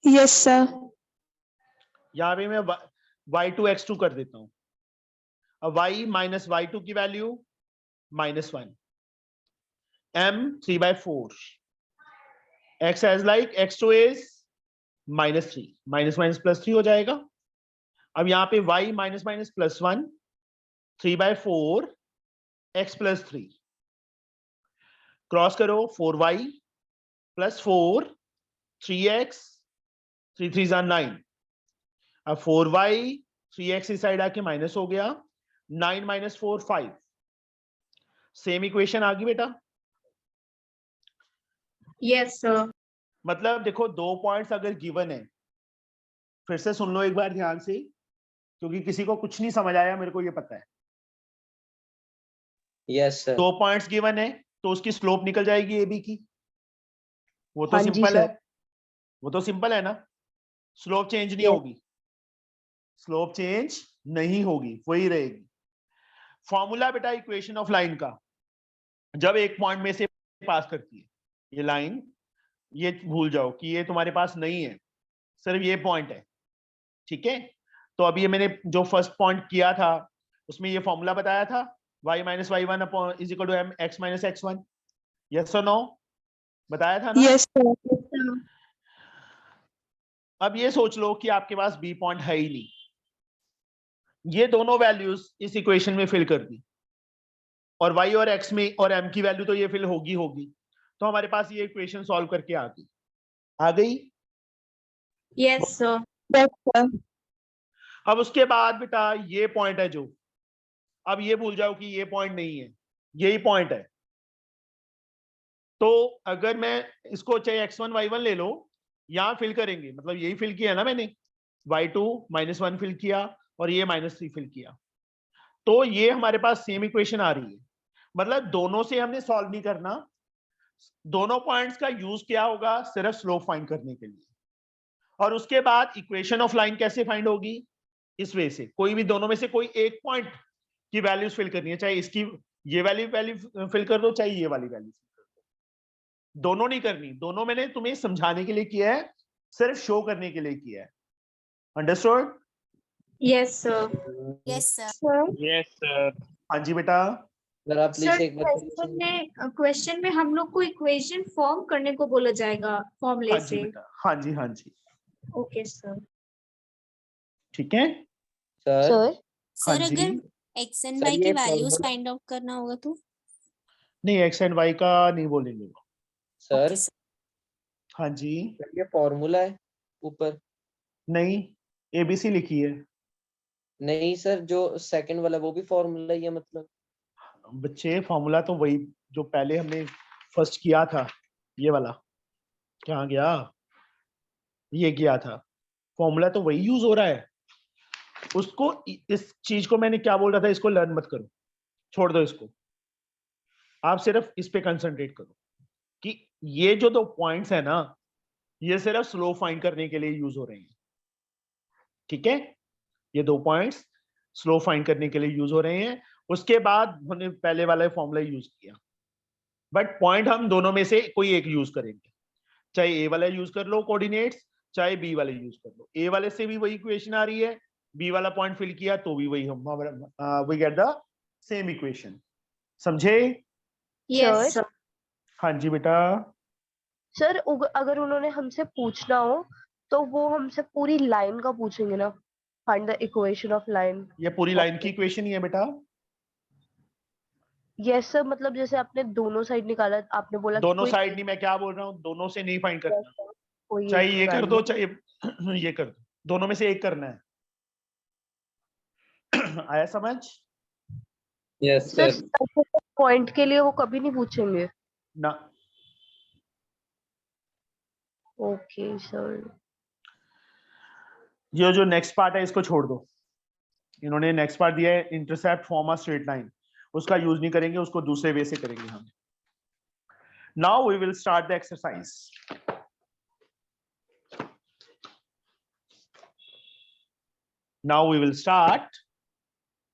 Yes sir. यहाँ पे मैं y2 x2 कर देता हूं। अब y minus y2 की value -1, m 3/4, x as like x2 is -3, -3 + 3 हो जाएगा, अब यहाँ पे y minus minus plus 1, 3/4 x plus 3, cross करो 4y प्लस 4 3x 3 3 9। अब 4y 3x इस साइड आके माइनस हो गया, 9 माइनस 4 5। सेम इक्वेशन आ गई बेटा। Yes, sir. मतलब देखो 2 पॉइंट्स अगर गिवन है, फिर से सुन लो एक बार ध्यान से, क्योंकि किसी को कुछ नहीं समझ आया, मेरे को ये पता है। Yes sir. 2 पॉइंट्स गिवन है तो उसकी स्लोप निकल जाएगी ए बी की, वो तो हाँ जी, सिंपल है, सर। वो तो सिंपल है ना। स्लोप चेंज नहीं Yes. होगी, स्लोप चेंज नहीं होगी, वही रहेगी। फॉर्मूला बेटा इक्वेशन ऑफ लाइन का, जब एक पॉइंट में से पास करती है ये लाइन, ये भूल जाओ कि ये तुम्हारे पास नहीं है, सिर्फ ये पॉइंट है, ठीक है। तो अभी ये मैंने जो फर्स्ट पॉइंट किया था उसमें ये फॉर्मूला बताया था, y minus y one is equal to m x minus x one. Yes और नो, बताया था ना। Yes, sir. अब ये सोच लो कि आपके पास बी पॉइंट है ही नहीं, ये दोनों वैल्यूज इस इक्वेशन में फिल कर दी, और y और x में और m की वैल्यू तो ये फिल होगी होगी, तो हमारे पास ये इक्वेशन सॉल्व करके आ गई। Yes, sir. Yes, sir. अब उसके बाद बेटा ये पॉइंट है जो, अब ये भूल जाओ कि ये पॉइंट नहीं है, यही पॉइंट है। तो अगर मैं इसको चाहे x1 y1 ले लो, यहां फिल करेंगे, मतलब यही फिल किया ना मैंने, y2 -1 फिल किया और ये -3 फिल किया, तो ये हमारे पास सेम इक्वेशन आ रही है। मतलब दोनों से हमने सॉल्व नहीं करना, दोनों पॉइंट्स का यूज क्या होगा, सिर्फ स्लोप फाइंड करने के लिए। और उसके बाद इक्वेशन ऑफ लाइन कैसे फाइंड होगी, इस वे से, कोई भी दोनों में से कोई एक पॉइंट की वैल्यूज फिल करनी है, चाहे इसकी ये वैल्यू फिल कर दो, चाहे ये वाली वैल्यू फिल कर दो, दोनों नहीं करनी। दोनों मैंने तुम्हें समझाने के लिए किया है, सिर्फ शो करने के लिए किया है। Understood? Yes, sir. Yes, sir. Sir. Yes, sir. हाँ जी बेटा। सर आप Sir, प्लीज एक बार क्वेश्चन में हम लोग को इक्वेशन फॉर्म करने को बोला जाएगा फॉर्मूले हाँ जी से। बेटा, हाँ जी हाँ जी, ओके सर। ठीक है। सर सर, हाँ सर जी, अगर x एंड सर, y ये की वैल्यूज formula- फाइंड आउट करना होगा तो? नहीं एक्स एंड वाई का नहीं बोलेंगे। Sir Okay, sir. हाँ जी, सर, ये फॉर्मूला है ऊपर। नहीं एबीसी लिखी है। नहीं सर, जो सेकंड वाला वो भी फॉर्मूला ही है मतलब। बच्चे फॉर्मूला तो वही जो पहले हमने फर्स्ट किया था, ये वाला कहाँ गया, ये किया था, फॉर्मूला तो वही यूज हो रहा है। उसको इस चीज को मैंने क्या बोल रहा था, इसको लर्न मत करो, छोड़ दो इसको, आप सिर्फ इस पे कंसंट्रेट करो कि ये जो 2 पॉइंट्स है ना, ये सिर्फ स्लो फाइंड करने के लिए यूज हो रहे हैं, ठीक है। ये 2 पॉइंट्स स्लो फाइंड करने के लिए यूज हो रहे हैं। उसके बाद हमने पहले वाला फॉर्मूला यूज किया, बट पॉइंट हम दोनों में से कोई एक यूज करेंगे, चाहे ए वाला यूज कर लो कोऑर्डिनेट्स, चाहे बी वाले यूज कर लो। ए वाले से भी वही इक्वेशन आ रही है, बी वाला पॉइंट फिल किया तो भी वही, हम we get the same equation. समझे? Yes Sir. सर। हाँ जी बेटा। सर अगर उन्होंने हमसे पूछना हो तो वो हमसे पूरी लाइन का पूछेंगे ना, find the equation of line. ये पूरी लाइन की इक्वेशन ही है बेटा। यस सर, मतलब जैसे आपने दोनों साइड निकाला, आपने बोला कि दोनों कोई साइड नहीं, मैं क्या बोल रहा हूँ, दोनों से नहीं फाइंड करना, कोई चाहे एक ये कर दो value। चाहे ये कर दो, दोनों में से एक करना है। आया समझ? Yes sir sir. पॉइंट के लिए वो कभी नहीं पूछेंगे। ना, ओके सर। ये जो नेक्स्ट पार्ट है इसको छोड़ दो, इन्होंने नेक्स्ट पार्ट दिया है intercept form a straight line, उसका यूज नहीं करेंगे, उसको दूसरे वे से करेंगे हम। Now we will start the exercise. Now we will start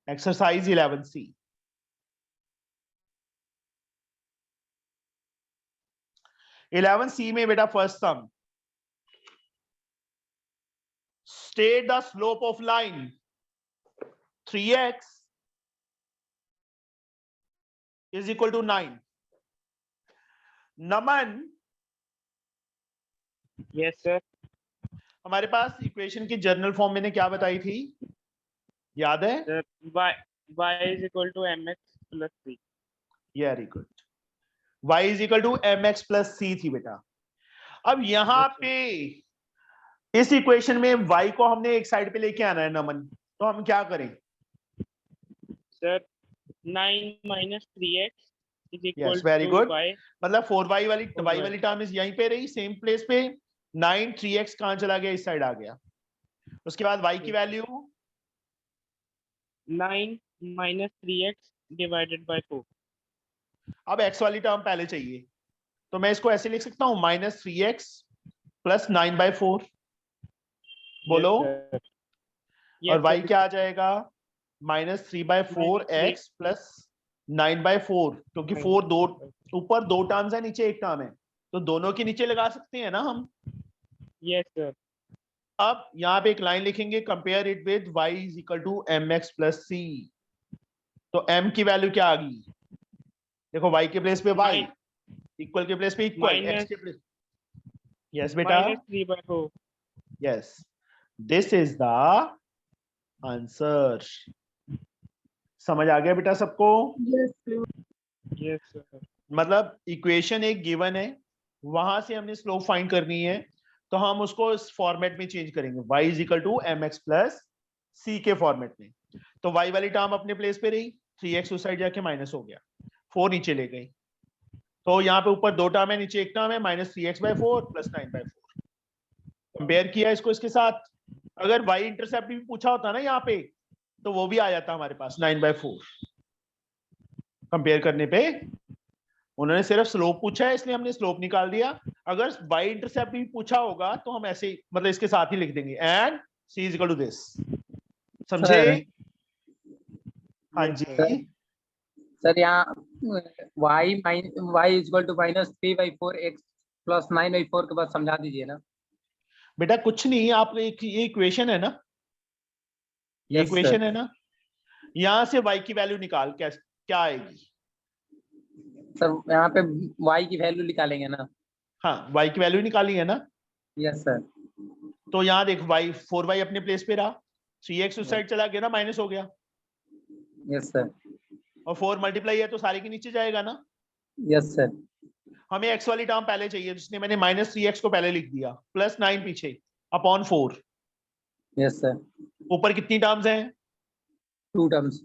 exercise 11C। C में बेटा first sum, state the slope of line 3x is equal to 9। Naman, Yes, sir. हमारे पास इक्वेशन की जनरल फॉर्म मैंने क्या बताई थी, याद है? Sir, y is equal to mx plus c. Very good, y is equal to mx plus c थी बेटा। अब यहाँ Yes, sir. पे इस इक्वेशन में y को हमने एक साइड पे लेके आना है नमन, तो हम क्या करें? Sir, 9 minus 3x is equal Yes, very to good. y. मतलब 4y वाली 4y. y वाली टर्म इस यहीं पे रही, सेम प्लेस पे। 9 3x कहाँ चला गया? इस साइड आ गया। उसके बाद y की value 9 minus 3x divided by 4. अब x वाली टर्म पहले चाहिए, तो मैं इसको ऐसे लिख सकता हूँ माइनस 3x प्लस 9/4। बोलो। Yes, sir. और Yes, y sir. क्या आ जाएगा? माइनस 3/4x प्लस 9/4, क्योंकि 4 दो ऊपर 2 टर्म्स है, नीचे 1 टर्म है, तो दोनों के नीचे लगा सकते हैं ना हम। Yes, sir. अब यहाँ पे एक लाइन लिखेंगे, compare it with y is equal to mx plus c। तो m की वैल्यू क्या आ गई? देखो y के प्लेस पे y, इक्वल के प्लेस पे इक्वल, x Minus- के प्लेस। यस बेटा, Minus 3/4. Yes, this is the answer. समझ आ गया बेटा सबको? Yes, sir. मतलब इक्वेशन एक गिवन है, वहां से हमने स्लोप फाइंड करनी है, तो हम उसको इस फॉर्मेट में चेंज करेंगे, y is equal to mx plus c के फॉर्मेट में। तो y वाली टर्म अपने प्लेस पे रही, 3x उस साइड जाके माइनस हो गया, 4 नीचे ले गई, तो यहाँ पे ऊपर 2 टर्म है, नीचे 1 टर्म है, माइनस 3x/4 प्लस 9/4। कंपेयर किया इसको इसके साथ, अगर y इंटरसेप्ट भी पूछा होता ना यहाँ पे, तो वो भी आ जाता हमारे पास 9/4। कंपेयर करने पे उन्होंने सिर्फ स्लोप पूछा है, इसलिए हमने स्लोप निकाल दिया। अगर y इंटरसेप्ट भी पूछा होगा तो हम ऐसे ही, मतलब इसके साथ ही लिख देंगे, and c is equal to this. समझे? हाँ जी, सर यहाँ y is equal to minus 3/4x plus 9/4 के बाद समझा दीजिए ना। बेटा कुछ नहीं, आप ये इक्वेशन है ना, ये Yes, sir. इक्वेशन है ना, यहाँ से y की वैल्यू निकाल, क्या आएगी? सर यहाँ पे y की वैल्यू निकालेंगे ना। हाँ, y की वैल्यू निकाली है ना, यस सर। तो यहाँ देख y 4y अपने प्लेस पे रहा, 3x उस साइड चला गया ना, माइनस हो गया, यस सर। और 4 मल्टीप्लाई है तो सारे के नीचे जाएगा ना। Yes sir. हमें x वाली टर्म पहले चाहिए, जिसने मैंने माइनस 3x को पहले लिख दिया, प्लस 9 पीछे अपॉन 4। Yes sir. ऊपर कितनी टर्म्स हैं? 2 टर्म्स,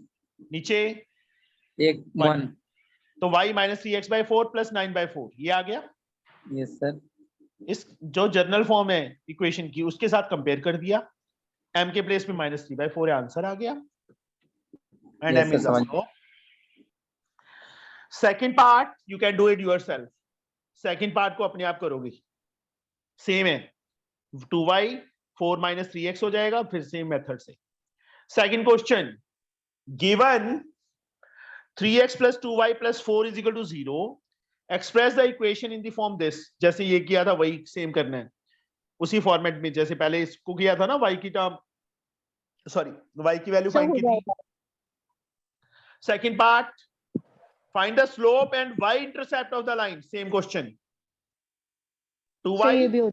नीचे एक 1। तो y माइनस 3x/4 प्लस 9/4 ये आ गया। Yes sir. इस जो जर्नल फॉर्म है इक्वेशन की, उसके साथ कंपेयर कर दिया, m के प्लेस पे माइनस 3/4 आंसर आ गया, and Yes, m sir, is समझ slope. Second part you can do it yourself, second part को अपने आप करोगे, सेम है, 2y 4 माइनस 3x हो जाएगा, फिर सेम मेथड से। Second question, given 3x plus 2y plus 4 is equal to 0, express the equation in the form this। जैसे ये किया था वही सेम करना है, उसी फॉर्मेट में जैसे पहले इसको किया था ना, y की टर्म, सॉरी y की वैल्यू फाइंड की थी। Second part, find the slope and y intercept of the line, same question. 2y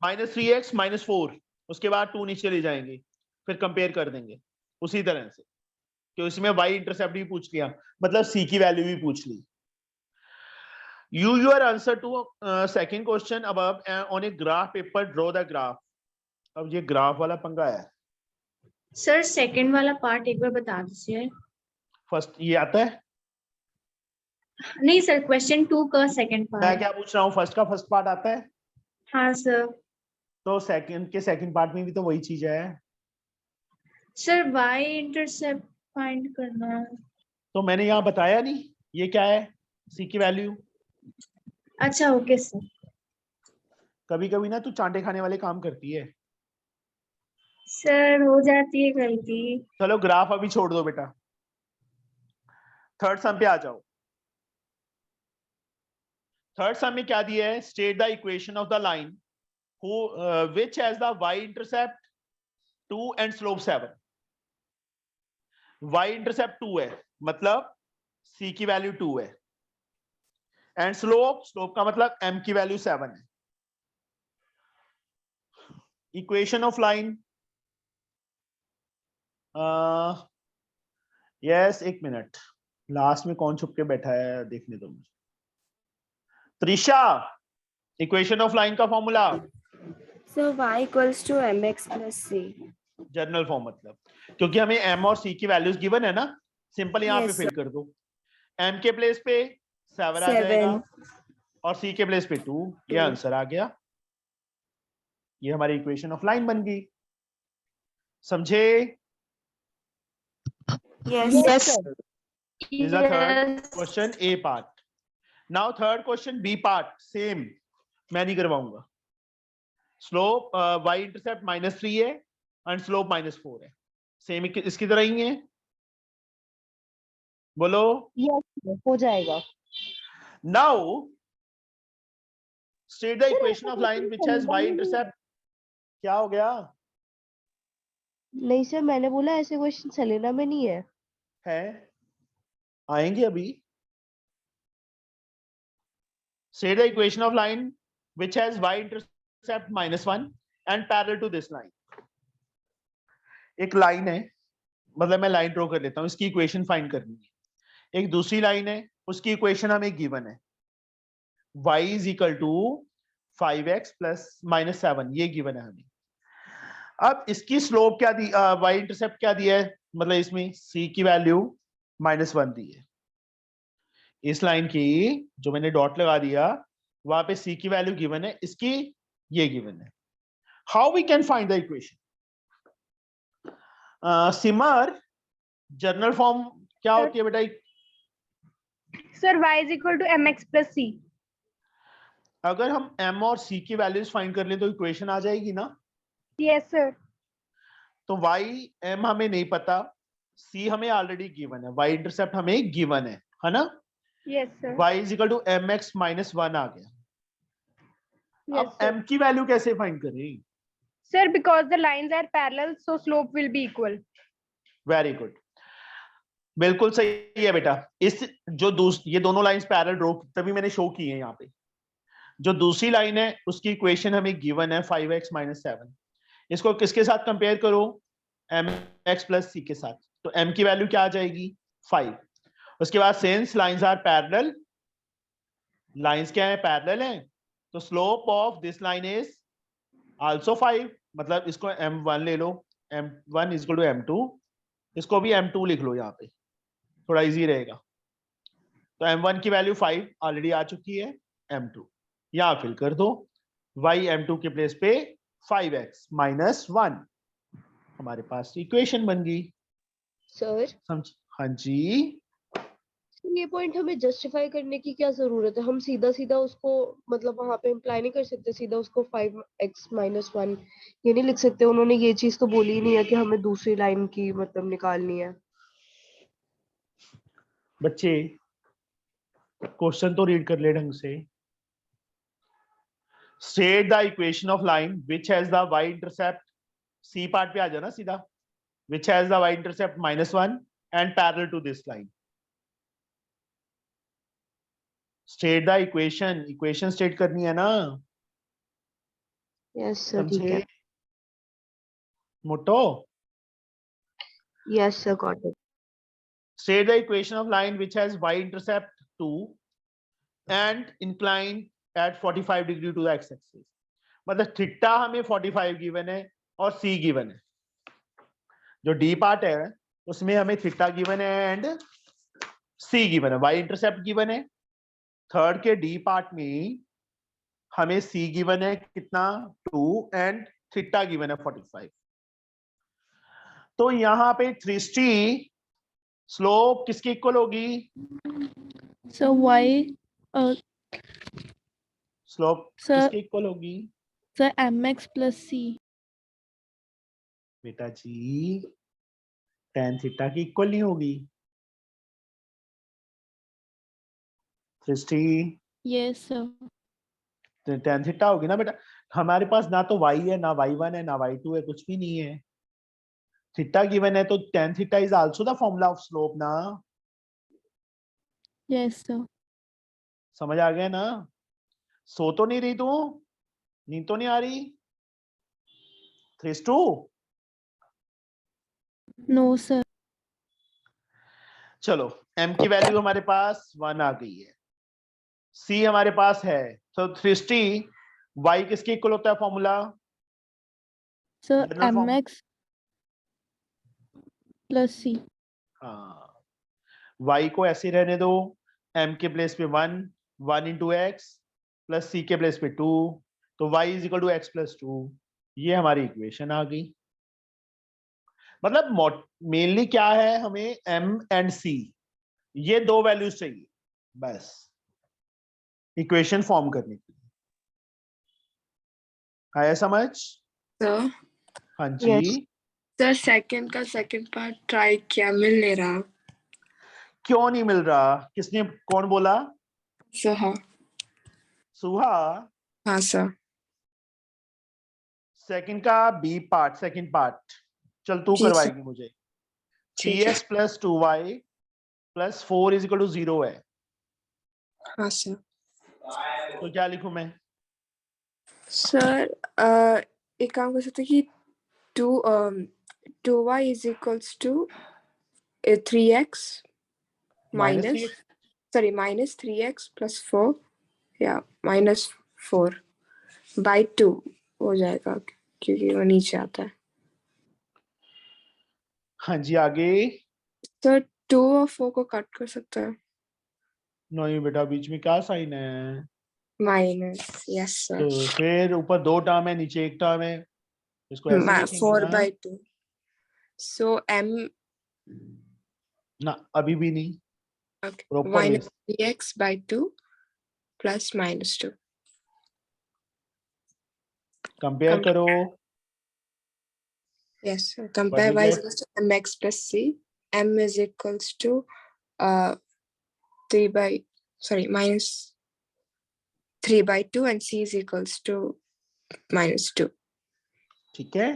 minus 3x minus 4, उसके बाद 2 नीचे ले जाएंगे, फिर कंपेयर कर देंगे उसी तरह से, कि इसमें y इंटरसेप्ट भी पूछ लिया, मतलब c की वैल्यू भी पूछ ली। Use your answer to second question above on a graph paper, draw the graph। अब ये ग्राफ वाला पंगा है। सर सेकंड वाला पार्ट एक बार बता दीजिए। फर्स्ट ये आता है, नहीं सर, क्वेश्चन 2 का सेकंड मैं पार्ट। क्या पूछ रहा हूँ, फर्स्ट का फर्स्ट पार्ट आता है, हाँ सर। तो सेकंड के सेकंड पार्ट में भी तो वही चीज है। सर y इंटरसेप्ट फाइंड करना है। तो मैंने यहाँ बताया नहीं, ये क्या है, c की वैल्यू। अच्छा ओके सर। कभी कभी ना तू चांटे खाने वाले काम करती है। सर हो जाती है गलती। चलो ग्राफ अभी छोड़ दो बेटा, थर्ड सम पे आ जाओ। थर्ड सम में क्या दिया है, state the equation of the line which has the y intercept 2 and slope 7। y intercept 2 है, मतलब c की वैल्यू 2 है, एंड स्लोप का मतलब m की वैल्यू 7 है। इक्वेशन ऑफ लाइन, यस, एक मिनट, लास्ट में कौन छुप के बैठा है देखने दो मुझे। त्रिशा, इक्वेशन ऑफ लाइन का formula. So y equals to mx plus c. General form मतलब, क्योंकि हमें m और c की वैल्यूज गिवन है ना, सिंपल यहाँ पे Yes, फिल कर दो। m के प्लेस पे 7 आ जाएगा 7. और c के प्लेस पे 2, ये 2. आंसर आ गया। ये हमारी इक्वेशन ऑफ लाइन बन गई, समझे? Yes. Yes, sir. This is the third Yes. question A part. Now third question B part, same, मैं नहीं करवाऊंगा। स्लोप y इंटरसेप्ट -3 है एंड स्लोप -4 है, सेम इसकी तरह ही है। बोलो। Yes, sir, हो जाएगा। Now state the Sir, equation ऐसा of line question which has चलेगा y ही नहीं। intercept। क्या हो गया? नहीं सर, मैंने बोला ऐसे क्वेश्चन सेलेना में नहीं है। है, आएंगे अभी। State the equation of line which has y intercept -1 and parallel to this line। एक लाइन है, मतलब मैं लाइन ड्रॉ कर लेता हूं, इसकी इक्वेशन फाइंड करनी है। एक दूसरी लाइन है, उसकी इक्वेशन हमें गिवन है, y is equal to 5x plus -7, ये गिवन है हमें। अब इसकी स्लोप क्या दी, y इंटरसेप्ट क्या दिया है, मतलब इसमें c की वैल्यू -1 दी है। इस लाइन की जो मैंने डॉट लगा दिया वहां पे c की वैल्यू गिवन है, इसकी ये गिवन है। How we can find the equation? Simar, general form क्या होती है बेटा? Sir y is equal to mx plus c. अगर हम m और c की वैल्यूज फाइंड कर ले तो इक्वेशन आ जाएगी ना? Yes sir. तो y m हमें नहीं पता, c हमें ऑलरेडी गिवन है, y इंटरसेप्ट हमें गिवन है ना? Yes sir. y is equal to mx -1 आ गया। Yes अब sir. m की वैल्यू कैसे फाइंड करें? Sir, because the lines are parallel, so slope will be equal. Very good, बिल्कुल सही है बेटा। इस जो ये दोनों लाइंस पैरेलल ड्रॉ तभी मैंने शो की है यहाँ पे। जो दूसरी लाइन है उसकी इक्वेशन हमें गिवन है 5x -7, इसको किसके साथ कंपेयर करो? mx प्लस c के साथ। तो m की वैल्यू क्या आ जाएगी? 5। उसके बाद since lines are parallel, lines क्या है? पैरेलल है, तो slope of this line is also 5, मतलब इसको m1 ले लो, m1 is equal to m2, इसको भी m2 लिख लो, यहाँ पे थोड़ा इजी रहेगा। तो m1 की वैल्यू 5 ऑलरेडी आ चुकी है, m2 यहाँ फिल कर दो, y m2 के प्लेस पे 5x -1, हमारे पास इक्वेशन बन गई। सर, समझ? हाँ जी, ये पॉइंट हमें जस्टिफाई करने की क्या जरूरत है? हम सीधा सीधा उसको मतलब वहां पे इम्प्लाई नहीं कर सकते, सीधा उसको 5x -1 ये नहीं लिख सकते? उन्होंने ये चीज तो बोली ही नहीं है कि हमें दूसरी लाइन की मतलब निकालनी है। बच्चे क्वेश्चन तो रीड कर ले ढंग से। State the equation of line which has the y intercept, C part पे आ जाना सीधा, which has the y intercept -1 and parallel to this line. State the equation, equation state करनी है ना? यस सर, ठीक है। मोटो, yes sir, got it. state the equation of line which has y intercept 2 and inclined at 45 degree to the x axis। मतलब theta हमें 45 given है और c गिवन है। जो d पार्ट है उसमें हमें थीटा गिवन है एंड c गिवन है, y इंटरसेप्ट गिवन है। थर्ड के d पार्ट में हमें c गिवन है कितना? 2 एंड थीटा गिवन है 45। तो यहाँ पे 360 स्लोप किसकी इक्वल होगी? So y, स्लोप Sir- किसकी इक्वल होगी? sir, mx plus c. बेटा जी tan थीटा की इक्वल नहीं होगी। सृष्टि, Yes sir. tan थीटा होगी ना बेटा। हमारे पास ना तो y है, ना y1 है, ना y2 है, कुछ भी नहीं है। थीटा गिवन है तो tan theta is also the formula of slope ना। Yes sir. समझ आ गया ना? सो तो नहीं रही तू? नींद तो नहीं आ रही? 3:2 नो सर। चलो m की वैल्यू हमारे पास 1 आ गई है, c हमारे पास है, तो सृष्टि y किसके इक्वल होता है formula? Sir general form. mx plus c। हाँ, y को ऐसे रहने दो, m के प्लेस पे 1 इंटू एक्स प्लस c के प्लेस पे 2, तो y is equal to x plus 2। ये हमारी इक्वेशन आ गई। मतलब मेनली क्या है, हमें m एंड c ये दो वैल्यूज चाहिए बस इक्वेशन फॉर्म करने के लिए। आया समझ? सर हाँ जी। सर सेकंड का सेकंड पार्ट ट्राई किया, मिल नहीं रहा। क्यों नहीं मिल रहा? किसने, कौन बोला? सर हाँ। सुहा। हाँ सर। सेकंड का बी पार्ट, सेकंड पार्ट चल तू जी सर। करवाएगी मुझे। ठीक है। 3x प्लस 2y प्लस 4 इज इक्वल टू 0 है, हाँ सर। तो क्या लिखूं मैं? सर एक काम कर सकते हैं कि 2y is equals to 3x minus, sorry minus 3x plus 4 या माइनस 4 बाई 2 हो जाएगा क्योंकि वो नीचे आता है। हाँ जी, आगे। सर 2 और 4 को कट कर सकता है। नहीं बेटा, बीच में क्या साइन है? Minus, yes sir. तो फिर ऊपर दो टर्म है, नीचे एक टर्म है, इसको ऐसे लिखेंगे 4 ना? बाई 2, सो m ना, अभी भी नहीं। Proper minus 3x by 2 plus minus 2। Compare करो। Yes, sir. Compare will y is get? equals to mx plus c. M is equals to 3 by, sorry, minus 3 by 2 and c is equals to minus 2. ठीक है,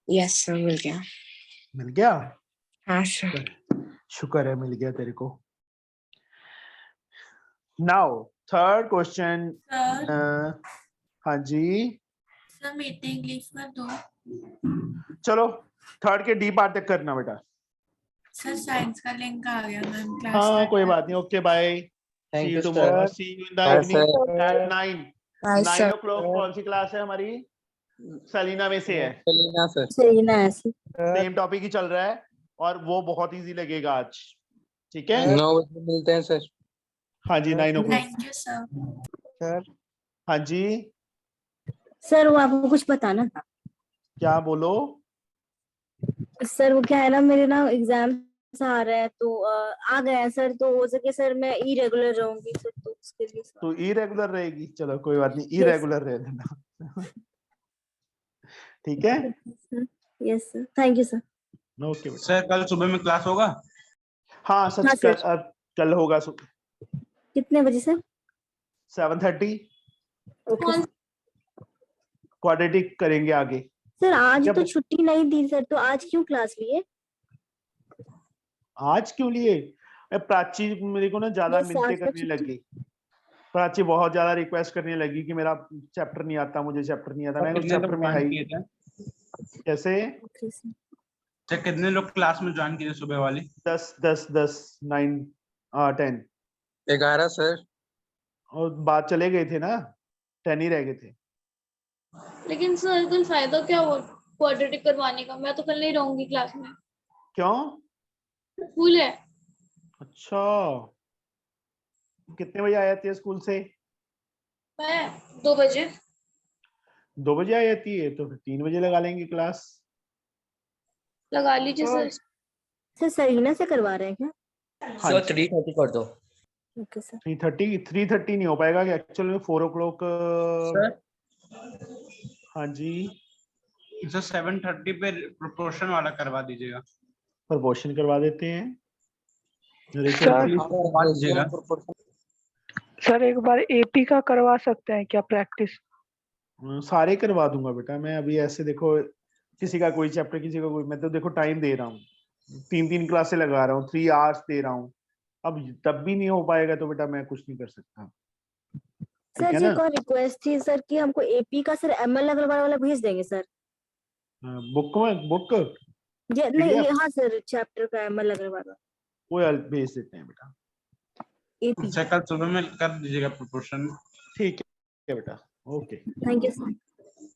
Yes, sir, मिल गया। मिल गया। हाँ sir. शुक्र है मिल गया तेरे को। Now third question. हाँ जी, सर मीटिंग लीव कर दो। चलो थर्ड के डी पार्ट तक करना बेटा। सर साइंस का लिंक आ गया मैम क्लास हाँ का। कोई बात नहीं, okay bye, see thank you you tomorrow, sir. See you in the Bye, evening sir. At 9। Bye, 9 sir. o'clock कौन सी क्लास है हमारी? सलीना में से है, Selena, sir. सही ना ऐसी। सेम टॉपिक ही चल रहा है और वो बहुत इजी लगेगा आज, ठीक है? 9 बजे मिलते हैं सर। हाँ जी, 9 o'clock। Thank you sir. हाँ जी, सर वो आपको कुछ बताना था। क्या बोलो? सर वो क्या है ना, मेरे ना एग्जाम आ रहे हैं तो आ गए हैं सर, तो हो सके सर मैं इरेगुलर रहूंगी सर, तो उसके लिए सर। तो इरेगुलर रहेगी, चलो कोई बात नहीं, Yes. इरेगुलर रह देना। ठीक है, yes sir, thank you sir. Okay बेटा। सर कल सुबह में क्लास होगा? हाँ सच, हाँ, सर। कल होगा कितने बजे सर? 7:30 ओके क्वाड्रेटिक करेंगे आगे। सर। आज जब- तो छुट्टी नहीं थी सर, तो आज क्यों क्लास लिए? आज क्यों लिए? प्राची मेरे को ना ज्यादा Yes, मिलते आज तो करने छुट्टी। लगी, प्राची बहुत ज्यादा रिक्वेस्ट करने लगी कि मेरा चैप्टर नहीं आता, मुझे चैप्टर नहीं आता। मैं कितने चैप्टर लोग में है ज्वाइन ही किए थे? कैसे? Okay, sir. सर कितने लोग क्लास में ज्वाइन किए थे सुबह वाली? 10 9 10 11 सर। और बात चले गए थे ना, 10 ही रह गए थे। लेकिन सर कल फायदा क्या हुआ क्वाड्रेटिक करवाने का? मैं तो कल नहीं रहूंगी क्लास में। क्यों? स्कूल है। अच्छा, कितने बजे आ जाती है स्कूल से? मैं 2 बजे। 2 बजे आ जाती है, तो फिर 3 बजे लगा लेंगे क्लास। लगा लीजिए सर। सर सरीना से करवा रहे हैं क्या? हाँ, 3:30 कर दो। Okay sir. 3:30 नहीं हो पाएगा कि एक्चुअली में 4 o'clock। सर हाँ जी, सर 7:30 पे प्रोपोर्शन वाला करवा दीजिएगा। प्रपोर्शन करवा देते हैं। करवा दीजिएगा। सर एक बार एपी का करवा सकते हैं क्या प्रैक्टिस? सारे करवा दूंगा बेटा मैं। अभी ऐसे देखो, किसी का कोई चैप्टर, किसी का कोई, मैं तो देखो टाइम दे रहा हूँ, 3 क्लासें लगा रहा हूँ, 3 hours दे रहा हूँ। अब तब भी नहीं हो पाएगा तो बेटा मैं कुछ नहीं कर सकता, ठीक सर है जी ना? एक और रिक्वेस्ट थी सर कि हमको एपी का सर एमएल अग्रवाल वाला भेज देंगे सर। बुक ये नहीं PDF? ये हाँ सर चैप्टर का है, मैं लग रहा है वो यार भेज देते हैं बेटा। एपी। अच्छा कल सुबह में कर दीजिएगा प्रोपोर्शन। ठीक है बेटा, ओके। Thank you sir.